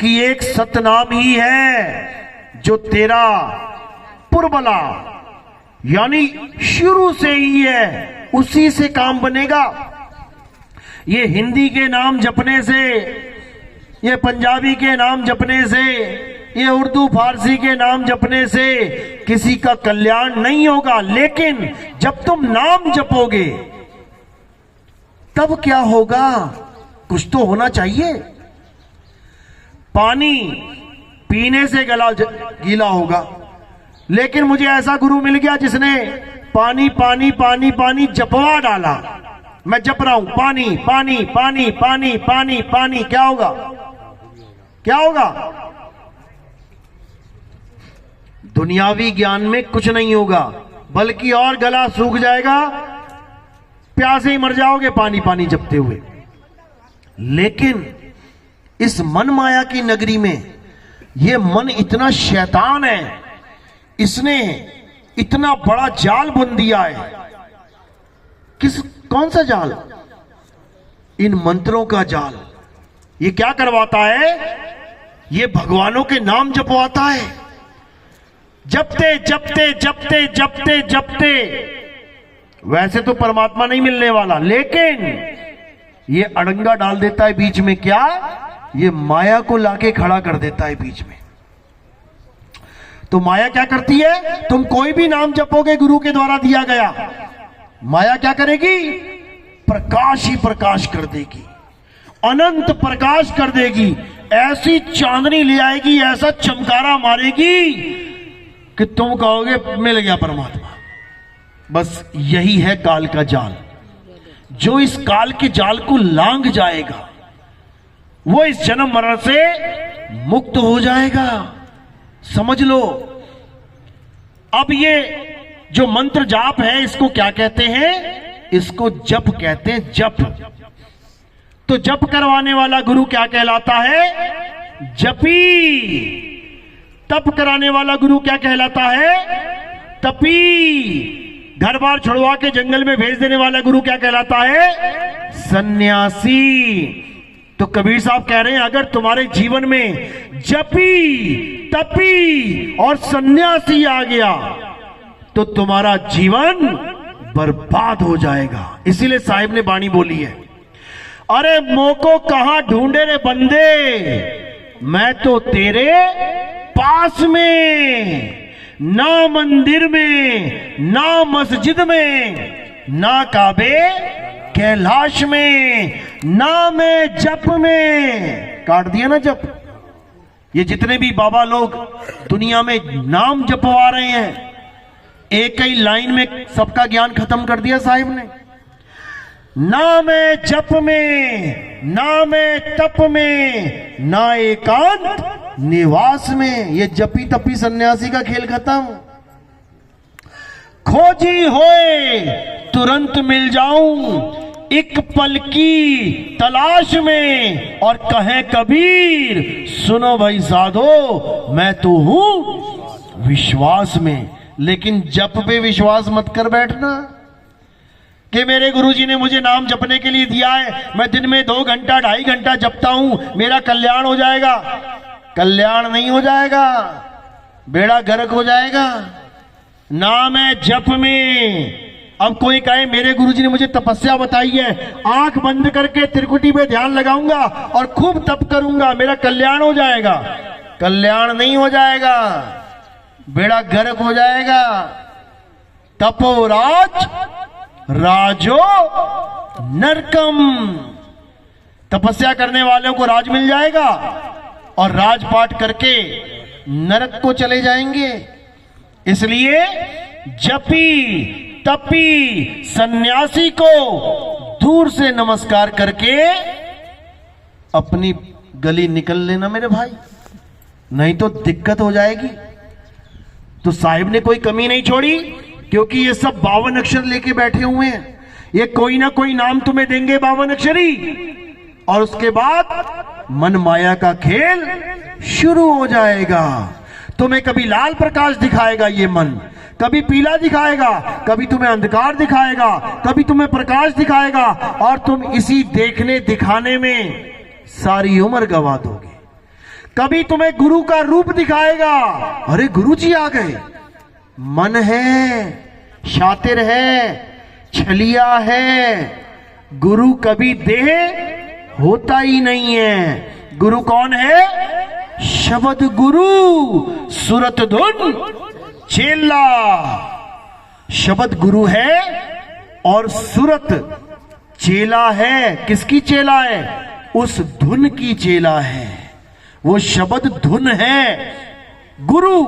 कि एक सत्य नाम ही है जो तेरा पुरबला यानी शुरू से ही है, उसी से काम बनेगा। ये हिंदी के नाम जपने से, ये पंजाबी के नाम जपने से, ये उर्दू फारसी के नाम जपने से किसी का कल्याण नहीं होगा। लेकिन जब तुम नाम जपोगे तब क्या होगा? कुछ तो होना चाहिए। पानी पीने से गला गीला होगा, लेकिन मुझे ऐसा गुरु मिल गया जिसने पानी पानी पानी पानी जपवा डाला। मैं जप रहा हूं, पानी पानी पानी पानी पानी पानी। क्या होगा? क्या होगा? दुनियावी ज्ञान में कुछ नहीं होगा, बल्कि और गला सूख जाएगा, प्यासे ही मर जाओगे पानी पानी जपते हुए। लेकिन इस मन माया की नगरी में यह मन इतना शैतान है, इसने इतना बड़ा जाल बुन दिया है। कौन सा जाल? इन मंत्रों का जाल। ये क्या करवाता है? ये भगवानों के नाम जपवाता है। जपते जपते जपते जपते जपते, वैसे तो परमात्मा नहीं मिलने वाला, लेकिन ये अड़ंगा डाल देता है बीच में। क्या? ये माया को लाके खड़ा कर देता है बीच में। तो माया क्या करती है? तुम कोई भी नाम जपोगे गुरु के द्वारा दिया गया, माया क्या करेगी? प्रकाश ही प्रकाश कर देगी, अनंत प्रकाश कर देगी, ऐसी चांदनी ले आएगी, ऐसा चमकारा मारेगी कि तुम कहोगे मिल गया परमात्मा। बस यही है काल का जाल। जो इस काल के जाल को लांघ जाएगा वो इस जन्म मरण से मुक्त हो जाएगा। समझ लो। अब ये जो मंत्र जाप है इसको क्या कहते हैं? इसको जप कहते हैं, जप। तो जप करवाने वाला गुरु क्या कहलाता है? जपी। तप कराने वाला गुरु क्या कहलाता है? तपी। घर बार छुड़वा के जंगल में भेज देने वाला गुरु क्या कहलाता है? सन्यासी। तो कबीर साहब कह रहे हैं अगर तुम्हारे जीवन में जपी, तपी और सन्यासी आ गया तो तुम्हारा जीवन बर्बाद हो जाएगा। इसीलिए साहिब ने वाणी बोली है, अरे मोको कहां ढूंढे रे बंदे, मैं तो तेरे पास में, ना मंदिर में, ना मस्जिद में, ना काबे कैलाश में, ना मैं जप में। काट दिया ना जप। ये जितने भी बाबा लोग दुनिया में नाम जपवा रहे हैं, एक ही लाइन में सबका ज्ञान खत्म कर दिया साहिब ने। ना मैं जप में, ना मैं तप में, ना एकांत निवास में। ये जपी तपी सन्यासी का खेल खत्म। खोजी होए तुरंत मिल जाऊं, एक पल की तलाश में, और कहे कबीर सुनो भाई साधो मैं तो हूं विश्वास में। लेकिन जप पे विश्वास मत कर बैठना कि मेरे गुरुजी ने मुझे नाम जपने के लिए दिया है, मैं दिन में 2 घंटा 2.5 घंटा जपता हूं, मेरा कल्याण हो जाएगा। कल्याण नहीं हो जाएगा, बेड़ा गर्क हो जाएगा। नाम है जप में। अब कोई कहे मेरे गुरुजी ने मुझे तपस्या बताई है, आंख बंद करके त्रिकुटी पे ध्यान लगाऊंगा और खूब तप करूंगा, मेरा कल्याण हो जाएगा। कल्याण नहीं हो जाएगा, बेड़ा गर्क हो जाएगा। तपो राज राजो नरकम। तपस्या करने वालों को राज मिल जाएगा और राजपाट करके नरक को चले जाएंगे। इसलिए जपी तपी सन्यासी को दूर से नमस्कार करके अपनी गली निकल लेना मेरे भाई, नहीं तो दिक्कत हो जाएगी। तो साहिब ने कोई कमी नहीं छोड़ी, क्योंकि ये सब 52 अक्षर लेके बैठे हुए हैं। ये कोई ना कोई नाम तुम्हें देंगे 52 अक्षरी, और उसके बाद मन माया का खेल शुरू हो जाएगा। तुम्हें कभी लाल प्रकाश दिखाएगा ये मन, कभी पीला दिखाएगा, कभी तुम्हें अंधकार दिखाएगा, कभी तुम्हें प्रकाश दिखाएगा, और तुम इसी देखने दिखाने में सारी उम्र गवा दोगे। कभी तुम्हें गुरु का रूप दिखाएगा, अरे गुरु जी आ गए। मन है, शातिर है, छलिया है। गुरु कभी देह होता ही नहीं है। गुरु कौन है? शब्द गुरु, सुरत धुन चेला। शब्द गुरु है और सुरत चेला है। किसकी चेला है? उस धुन की चेला है। वो शब्द धुन है गुरु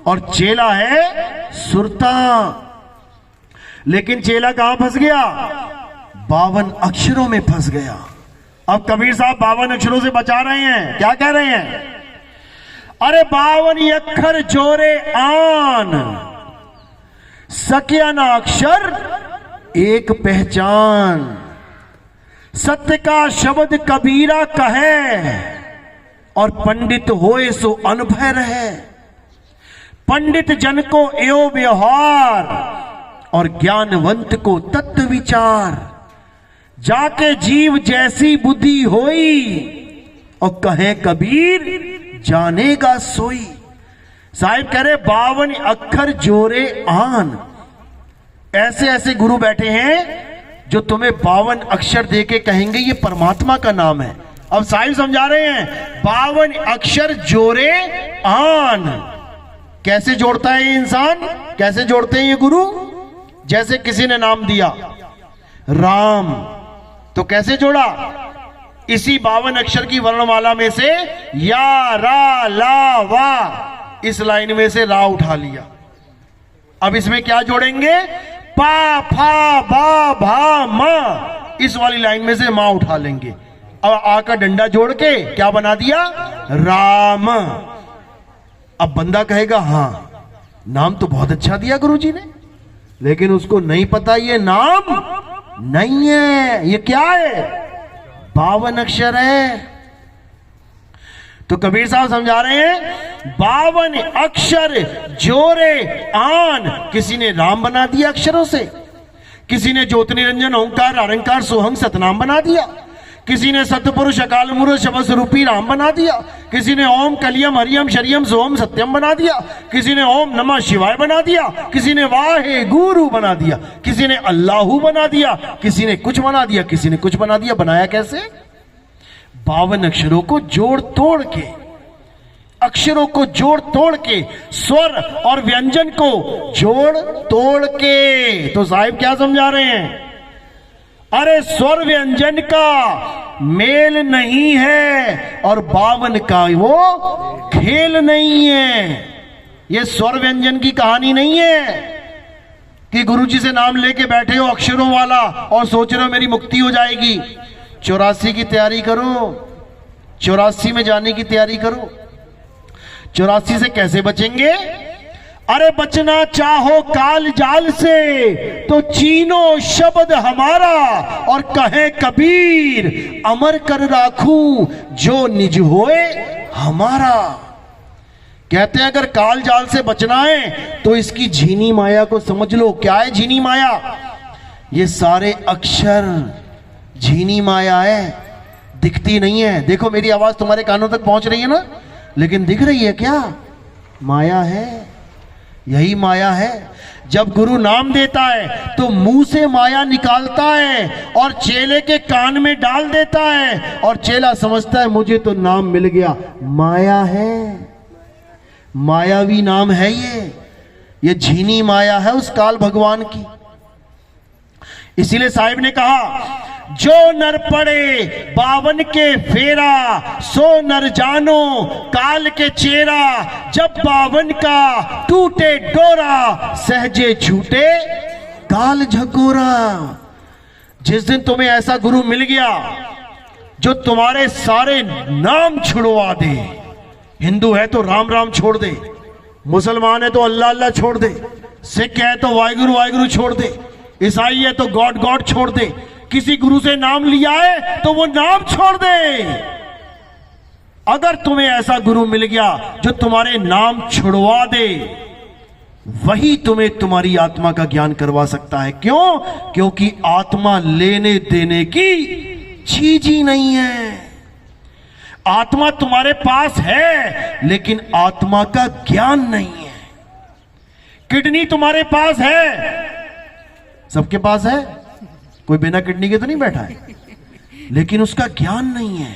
और चेला है सुरता। लेकिन चेला कहां फंस गया? 52 अक्षरों में फंस गया। अब कबीर साहब 52 अक्षरों से बचा रहे हैं। क्या कह रहे हैं? अरे 52 अक्षर जोरे आन, सकिया ना अक्षर एक पहचान। सत्य का शब्द कबीरा कहे, और पंडित होए सो अनुभव रहे। पंडित जन को एवं व्यवहार, और ज्ञानवंत को तत्व विचार। जाके जीव जैसी बुद्धि होई, और कहे कबीर जानेगा सोई। साहिब कह रहे 52 अक्षर जोरे आन। ऐसे ऐसे गुरु बैठे हैं जो तुम्हें 52 अक्षर देके कहेंगे ये परमात्मा का नाम है। अब साहिब समझा रहे हैं 52 अक्षर जोरे आन। कैसे जोड़ता है ये इंसान, कैसे जोड़ते हैं ये गुरु? जैसे किसी ने नाम दिया राम, तो कैसे जोड़ा? इसी 52 अक्षर की वर्णमाला में से या, रा, ला, वा, इस लाइन में से रा उठा लिया। अब इसमें क्या जोड़ेंगे? पा, फा, बा, भा, मा, इस वाली लाइन में से मां उठा लेंगे। अब आ का डंडा जोड़ के क्या बना दिया? राम। अब बंदा कहेगा हां, नाम तो बहुत अच्छा दिया गुरुजी ने, लेकिन उसको नहीं पता ये नाम नहीं है, ये क्या है? 52 अक्षर है। तो कबीर साहब समझा रहे हैं 52 अक्षर जोरे आन। किसी ने राम बना दिया अक्षरों से, किसी ने ज्योति निरंजन ओंकार अरंकार सोहम सतनाम बना दिया, किसी ने सतपुरुष अकाल मूर्त शब्द स्वरूपी राम बना दिया, किसी ने ओम कलियम हरियम शरियम सोम सत्यम बना दिया, किसी ने ओम नमः शिवाय बना दिया, किसी ने वाहे गुरु बना दिया, किसी ने अल्लाहू बना दिया, किसी ने कुछ बना दिया, किसी ने कुछ बना दिया। बनाया कैसे? 52 अक्षरों को जोड़ तोड़ के, अक्षरों को जोड़ तोड़ के, स्वर और व्यंजन को जोड़ तोड़ के। तो साहिब क्या समझा रहे हैं? अरे स्वर व्यंजन का मेल नहीं है और 52 का वो खेल नहीं है। ये स्वर व्यंजन की कहानी नहीं है कि गुरुजी से नाम लेके बैठे हो अक्षरों वाला और सोच रहे हो मेरी मुक्ति हो जाएगी। 84 की तैयारी करो, 84 में जाने की तैयारी करो। 84 से कैसे बचेंगे? अरे बचना चाहो काल जाल से तो चीनो शब्द हमारा, और कहे कबीर अमर कर राखू जो निज होए हमारा। कहते हैं अगर काल जाल से बचना है तो इसकी झीनी माया को समझ लो। क्या है झीनी माया? ये सारे अक्षर झीनी माया है, दिखती नहीं है। देखो मेरी आवाज तुम्हारे कानों तक पहुंच रही है ना, लेकिन दिख रही है क्या? माया है, यही माया है। जब गुरु नाम देता है तो मुंह से माया निकालता है और चेले के कान में डाल देता है, और चेला समझता है मुझे तो नाम मिल गया। माया है, मायावी नाम है ये झीनी माया है उस काल भगवान की। इसीलिए साहिब ने कहा जो नर पड़े 52 के फेरा, सो नर जानो काल के चेरा। जब 52 का टूटे डोरा, सहजे छूटे काल झकोरा। जिस दिन तुम्हें ऐसा गुरु मिल गया जो तुम्हारे सारे नाम छुड़वा दे, हिंदू है तो राम राम छोड़ दे, मुसलमान है तो अल्लाह अल्लाह छोड़ दे, सिख है तो वाहिगुरु वाहिगुरु छोड़ दे, ईसाई है तो गॉड गॉड छोड़ दे, किसी गुरु से नाम लिया है तो वो नाम छोड़ दे। अगर तुम्हें ऐसा गुरु मिल गया जो तुम्हारे नाम छुड़वा दे, वही तुम्हें तुम्हारी आत्मा का ज्ञान करवा सकता है। क्यों? क्योंकि आत्मा लेने देने की चीज ही नहीं है। आत्मा तुम्हारे पास है लेकिन आत्मा का ज्ञान नहीं है। किडनी तुम्हारे पास है, सबके पास है, कोई बिना किडनी के तो नहीं बैठा है, लेकिन उसका ज्ञान नहीं है।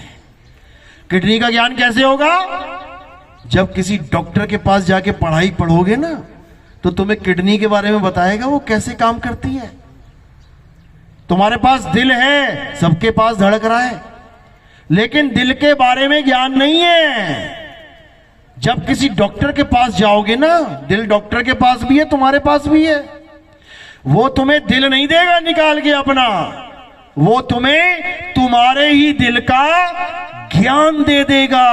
किडनी का ज्ञान कैसे होगा? जब किसी डॉक्टर के पास जाके पढ़ाई पढ़ोगे ना, तो तुम्हें किडनी के बारे में बताएगा वो कैसे काम करती है। तुम्हारे पास दिल है, सबके पास धड़क रहा है, लेकिन दिल के बारे में ज्ञान नहीं है। जब किसी डॉक्टर के पास जाओगे ना, दिल डॉक्टर के पास भी है, तुम्हारे पास भी है, वो तुम्हें दिल नहीं देगा निकाल के अपना, वो तुम्हें तुम्हारे ही दिल का ज्ञान दे देगा।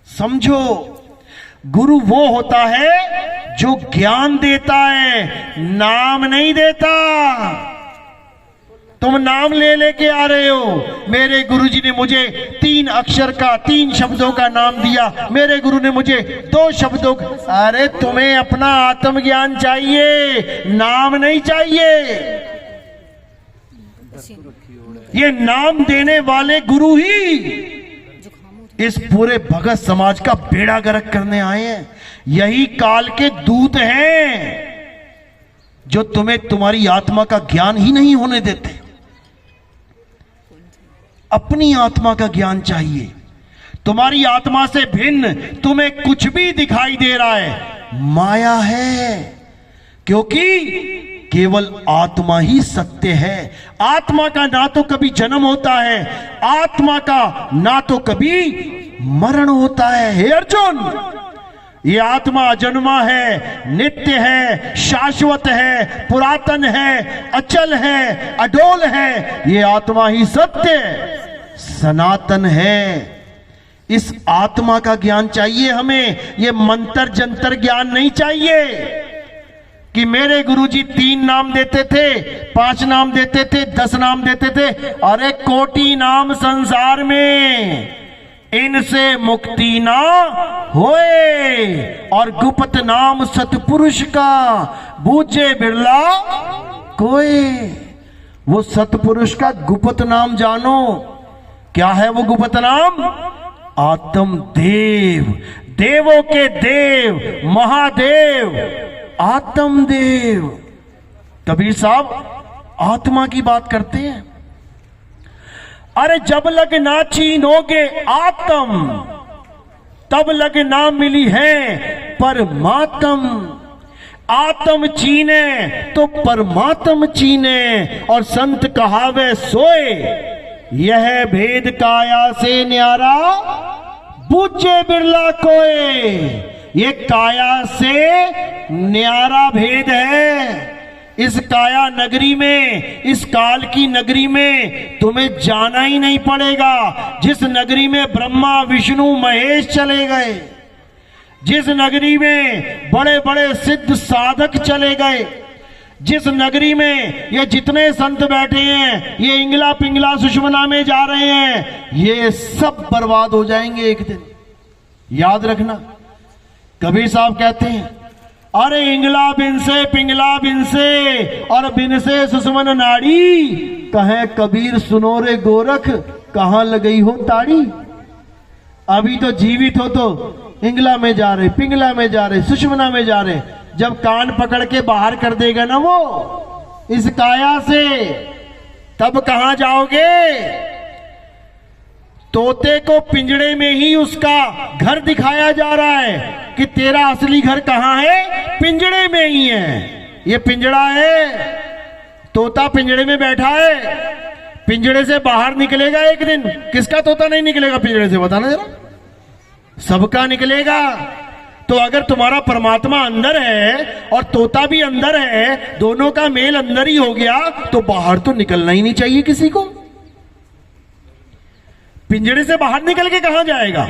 समझो, गुरु वो होता है जो ज्ञान देता है, नाम नहीं देता। तुम नाम ले लेके आ रहे हो, मेरे गुरुजी ने मुझे 3 अक्षर का 3 शब्दों का नाम दिया, मेरे गुरु ने मुझे 2 शब्दों का। अरे तुम्हें अपना आत्मज्ञान चाहिए, नाम नहीं चाहिए। ये नाम देने वाले गुरु ही इस पूरे भगत समाज का बेड़ा गर्क करने आए हैं। यही काल के दूत हैं जो तुम्हें तुम्हारी आत्मा का ज्ञान ही नहीं होने देते। अपनी आत्मा का ज्ञान चाहिए तुम्हारी आत्मा से भिन्न तुम्हें कुछ भी दिखाई दे रहा है, माया है, क्योंकि केवल आत्मा ही सत्य है। आत्मा का ना तो कभी जन्म होता है, आत्मा का ना तो कभी मरण होता है। हे अर्जुन, ये आत्मा अजन्मा है, नित्य है, शाश्वत है, पुरातन है, अचल है, अडोल है। ये आत्मा ही सत्य सनातन है। इस आत्मा का ज्ञान चाहिए हमें, ये मंत्र जंतर ज्ञान नहीं चाहिए कि मेरे गुरुजी 3 नाम देते थे, 5 नाम देते थे, 10 नाम देते थे। अरे कोटि नाम संसार में, इनसे मुक्ति ना होए, और गुप्त नाम सतपुरुष का बूझे बिरला कोई। वो सतपुरुष का गुप्त नाम जानो। क्या है वो गुप्त नाम? आत्म देव, देवों के देव, महादेव, आत्म देव। कबीर साहब आत्मा की बात करते हैं। अरे जब लग ना चीनोगे आत्म, तब लग ना मिली है परमात्म। आत्म चीने तो परमात्म चीने, और संत कहावे सोए, यह भेद काया से न्यारा बूझे बिरला कोय। ये काया से न्यारा भेद है। इस काया नगरी में, इस काल की नगरी में तुम्हें जाना ही नहीं पड़ेगा। जिस नगरी में ब्रह्मा विष्णु महेश चले गए, जिस नगरी में बड़े बड़े सिद्ध साधक चले गए, जिस नगरी में ये जितने संत बैठे हैं, ये इंगला पिंगला सुषमना में जा रहे हैं, ये सब बर्बाद हो जाएंगे एक दिन। याद रखना। कबीर साहब कहते हैं, अरे इंगला बिन से पिंगला बिन से, और बिन से सुषमन नाड़ी, कहे कबीर सुनो रे गोरख, कहां लगई हो ताड़ी। अभी तो जीवित हो तो इंगला में जा रहे, पिंगला में जा रहे, सुषमना में जा रहे। जब कान पकड़ के बाहर कर देगा ना वो इस काया से, तब कहां जाओगे? तोते को पिंजड़े में ही उसका घर दिखाया जा रहा है कि तेरा असली घर कहां है? पिंजड़े में ही है। ये पिंजड़ा है, तोता पिंजड़े में बैठा है, पिंजड़े से बाहर निकलेगा एक दिन। किसका तोता नहीं निकलेगा पिंजड़े से, बताना जरा? सबका निकलेगा। तो अगर तुम्हारा परमात्मा अंदर है और तोता भी अंदर है, दोनों का मेल अंदर ही हो गया, तो बाहर तो निकलना ही नहीं चाहिए किसी को। पिंजड़े से बाहर निकल के कहां जाएगा?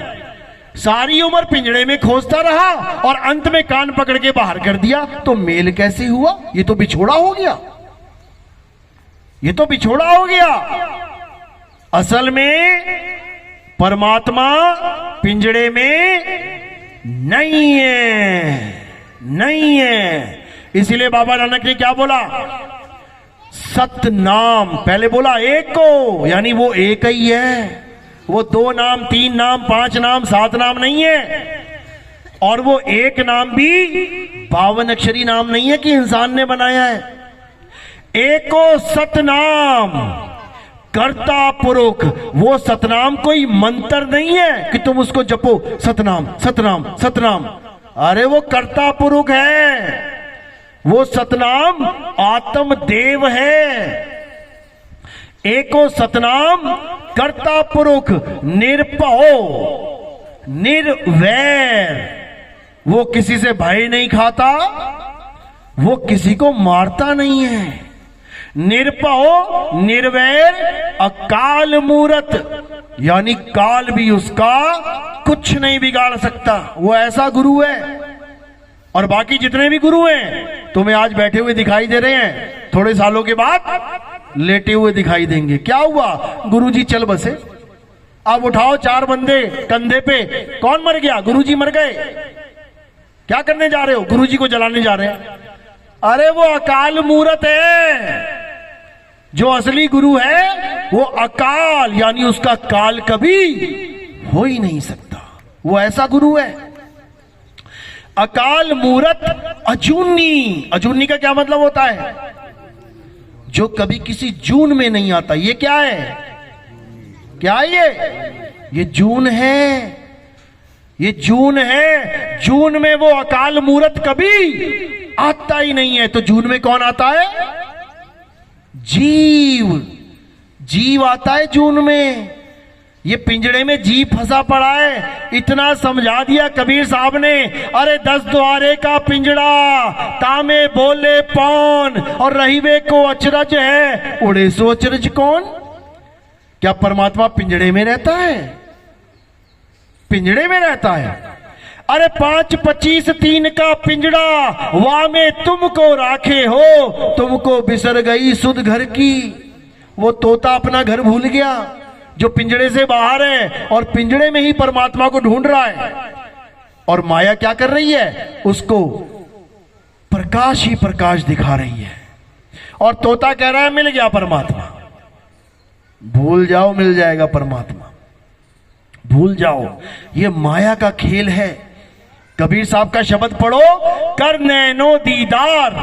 सारी उम्र पिंजड़े में खोजता रहा और अंत में कान पकड़ के बाहर कर दिया, तो मेल कैसे हुआ? ये तो बिछोड़ा हो गया, ये तो बिछोड़ा हो गया। असल में परमात्मा पिंजड़े में नहीं है, नहीं है। इसीलिए बाबा नानक ने क्या बोला? सत नाम। पहले बोला एक को, यानी वो एक ही है। वो 2 नाम, 3 नाम, 5 नाम, 7 नाम नहीं है। और वो एक नाम भी 52 अक्षरी नाम नहीं है कि इंसान ने बनाया है। एको सतनाम, कर्ता पुरुष। वो सतनाम कोई मंत्र नहीं है कि तुम उसको जपो, सतनाम सतनाम सतनाम। अरे वो कर्ता पुरुष है, वो सतनाम आत्म देव है। एको सतनाम कर्ता पुरुष, निरपहो निर्वैर। वो किसी से भय नहीं खाता, वो किसी को मारता नहीं है। निरपहो निर्वैर, अकाल मूरत, यानी काल भी उसका कुछ नहीं बिगाड़ सकता। वो ऐसा गुरु है। और बाकी जितने भी गुरु हैं तुम्हें आज बैठे हुए दिखाई दे रहे हैं, थोड़े सालों के बाद लेटे हुए दिखाई देंगे। क्या हुआ? गुरुजी चल बसे। अब उठाओ 4 बंदे कंधे पे, कौन मर गया? गुरुजी मर गए। क्या करने जा रहे हो? गुरुजी को जलाने जा रहे हैं। अरे वो अकाल मूरत है। जो असली गुरु है वो अकाल, यानी उसका काल कभी हो ही नहीं सकता। वो ऐसा गुरु है। अकाल मूरत अजूनी। अजूनी का क्या मतलब होता है? जो कभी किसी जून में नहीं आता। ये क्या है? क्या है ये? ये जून है, ये जून है। जून में वो अकाल मूर्त कभी आता ही नहीं है। तो जून में कौन आता है? जीव। जीव आता है जून में। ये पिंजड़े में जीव फंसा पड़ा है। इतना समझा दिया कबीर साहब ने। अरे 10 द्वारे का पिंजड़ा, तामे बोले पौन, और रहीवे को अचरज है, उड़े सो अचरज कौन। क्या परमात्मा पिंजड़े में रहता है? पिंजड़े में रहता है। अरे 5, 25, 3 का पिंजड़ा, वहां में तुमको राखे हो, तुमको बिसर गई सुध घर की। वो तोता अपना घर भूल गया जो पिंजड़े से बाहर है, और पिंजड़े में ही परमात्मा को ढूंढ रहा है। और माया क्या कर रही है? उसको प्रकाश ही प्रकाश दिखा रही है। और तोता कह रहा है मिल गया परमात्मा। भूल जाओ, मिल जाएगा परमात्मा, भूल जाओ। ये माया का खेल है। कबीर साहब का शब्द पढ़ो, कर नैनो दीदार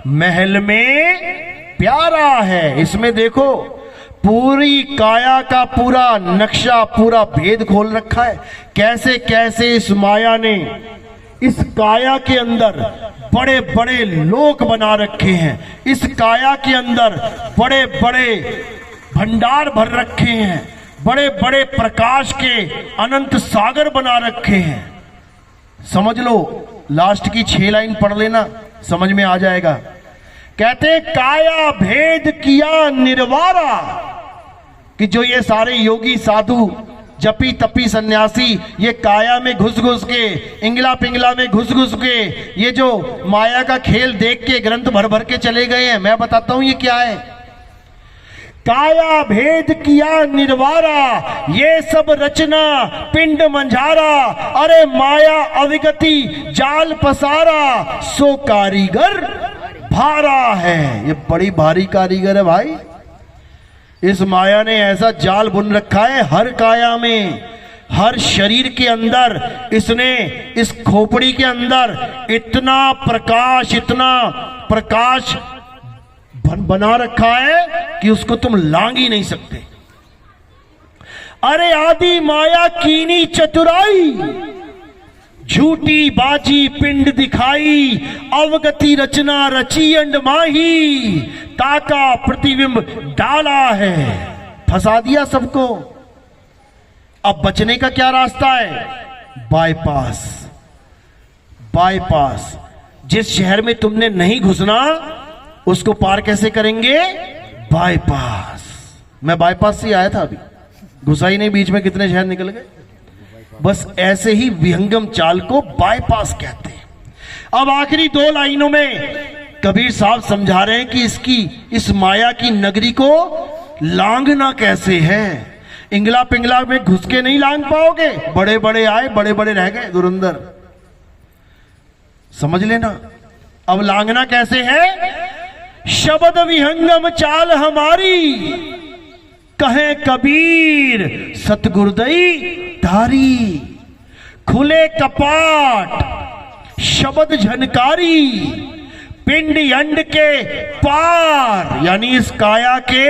महल में प्यारा है। इसमें देखो पूरी काया का पूरा नक्शा, पूरा भेद खोल रखा है। कैसे कैसे इस माया ने इस काया के अंदर बड़े बड़े लोक बना रखे हैं। इस काया के अंदर बड़े बड़े भंडार भर रखे हैं। बड़े बड़े प्रकाश के अनंत सागर बना रखे हैं। समझ लो, लास्ट की 6 लाइन पढ़ लेना, समझ में आ जाएगा। कहते काया भेद किया निर्वारा, कि जो ये सारे योगी साधु जपी तपी सन्यासी ये काया में घुस घुस के, इंगला पिंगला में घुस घुस के, ये जो माया का खेल देख के ग्रंथ भर भर के चले गए हैं। मैं बताता हूं ये क्या है। काया भेद किया निर्वारा, ये सब रचना पिंड मंझारा। अरे माया अविगति जाल पसारा, सो कारीगर भारा है। ये बड़ी भारी कारीगर है भाई। इस माया ने ऐसा जाल बुन रखा है हर काया में, हर शरीर के अंदर। इसने इस खोपड़ी के अंदर इतना प्रकाश बना रखा है कि उसको तुम लांग ही नहीं सकते। अरे आदि माया कीनी चतुराई, झूठी बाजी पिंड दिखाई, अवगति रचना रची अंड माही, ताका प्रतिबिंब डाला है। फंसा दिया सबको। अब बचने का क्या रास्ता है? बाईपास। बाईपास। जिस शहर में तुमने नहीं घुसना उसको पार कैसे करेंगे? बाईपास। मैं बाईपास से आया था, अभी घुसा ही नहीं, बीच में कितने शहर निकल गए। बस ऐसे ही विहंगम चाल को बाईपास कहते हैं। अब आखिरी 2 लाइनों में कबीर साहब समझा रहे हैं कि इस माया की नगरी को लांघना कैसे है। इंगला पिंगला में घुस के नहीं लांघ पाओगे। बड़े बड़े आए, बड़े बड़े रह गए धुरंधर। समझ लेना। अब लांघना कैसे है? शब्द विहंगम चाल हमारी, कहे कबीर सतगुरुदई तारी। खुले कपाट शब्द झनकारी, पिंड अंड के पार, यानी इस काया के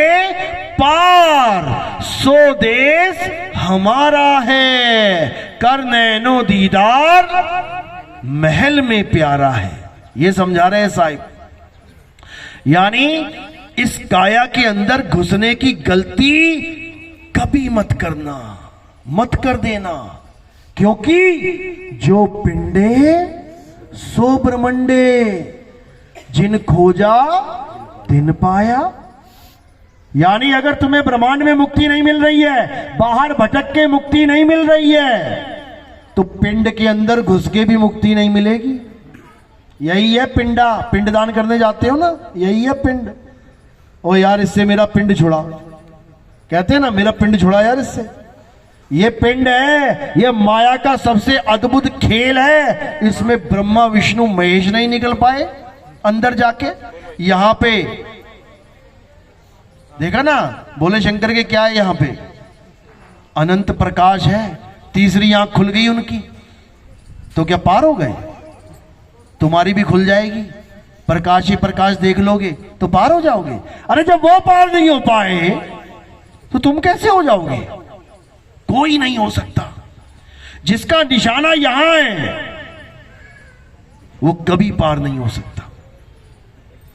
पार, सो देश हमारा है। कर नैनो दीदार महल में प्यारा है। ये समझा रहे हैं साहिब। यानी इस काया के अंदर घुसने की गलती कभी मत करना, मत कर देना। क्योंकि जो पिंडे सो ब्रह्मंडे, जिन खोजा तिन पाया। यानी अगर तुम्हें ब्रह्मांड में मुक्ति नहीं मिल रही है, बाहर भटक के मुक्ति नहीं मिल रही है, तो पिंड के अंदर घुस के भी मुक्ति नहीं मिलेगी। यही है पिंडा। पिंडदान करने जाते हो ना, यही है पिंड। ओ यार इससे मेरा पिंड छुड़ा, कहते हैं ना मेरा पिंड छुड़ा यार इससे। ये पिंड है, ये माया का सबसे अद्भुत खेल है। इसमें ब्रह्मा विष्णु महेश नहीं निकल पाए अंदर जाके। यहां पे देखा ना, बोले शंकर के क्या है यहां पे? अनंत प्रकाश है। तीसरी आंख खुल गई उनकी, तो क्या पार हो गए? तुम्हारी भी खुल जाएगी, प्रकाश ही प्रकाश देख लोगे तो पार हो जाओगे। अरे जब वो पार नहीं हो पाए तो तुम कैसे हो जाओगे? कोई नहीं हो सकता। जिसका निशाना यहां है वो कभी पार नहीं हो सकता।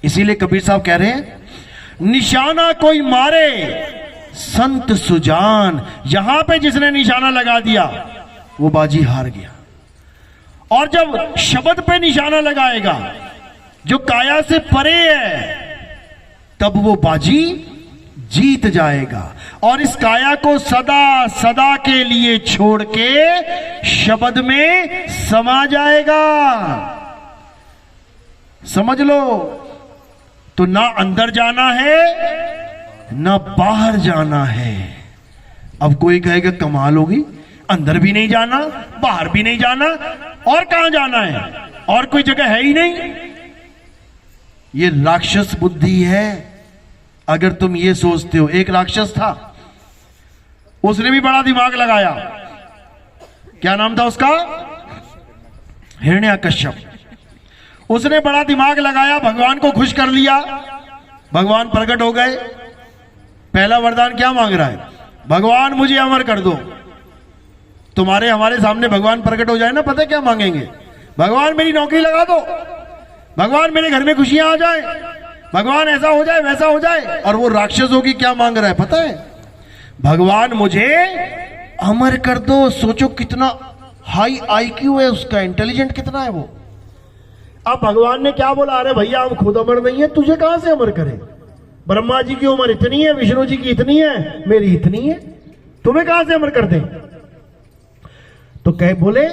इसीलिए कबीर साहब कह रहे हैं, निशाना कोई मारे संत सुजान। यहां पे जिसने निशाना लगा दिया वो बाजी हार गया। और जब शब्द पे निशाना लगाएगा जो काया से परे है, तब वो बाजी जीत जाएगा। और इस काया को सदा सदा के लिए छोड़ के शब्द में समा जाएगा। समझ लो, तो ना अंदर जाना है ना बाहर जाना है। अब कोई कहेगा कमाल होगी, अंदर भी नहीं जाना बाहर भी नहीं जाना, और कहां जाना है? और कोई जगह है ही नहीं। ये राक्षस बुद्धि है। अगर तुम ये सोचते हो, एक राक्षस था, उसने भी बड़ा दिमाग लगाया। क्या नाम था उसका? हिरण्यकश्यप। उसने बड़ा दिमाग लगाया, भगवान को खुश कर लिया। भगवान प्रकट हो गए। पहला वरदान क्या मांग रहा है? भगवान मुझे अमर कर दो। तुम्हारे हमारे सामने भगवान प्रकट हो जाए ना, पता है क्या मांगेंगे? भगवान मेरी नौकरी लगा दो, भगवान मेरे घर में खुशियां आ जाए, भगवान ऐसा हो जाए वैसा हो जाए। और वो राक्षसों की क्या मांग रहा है पता है? भगवान मुझे अमर कर दो। सोचो कितना हाई आईक्यू है उसका, इंटेलिजेंट कितना है वो। अब भगवान ने क्या बोला? अरे भैया हम खुद अमर नहीं है, तुझे कहां से अमर करें? ब्रह्मा जी की उम्र इतनी है, विष्णु जी की इतनी है, मेरी इतनी है, तुम्हें कहां से अमर कर दें? तो कहे बोले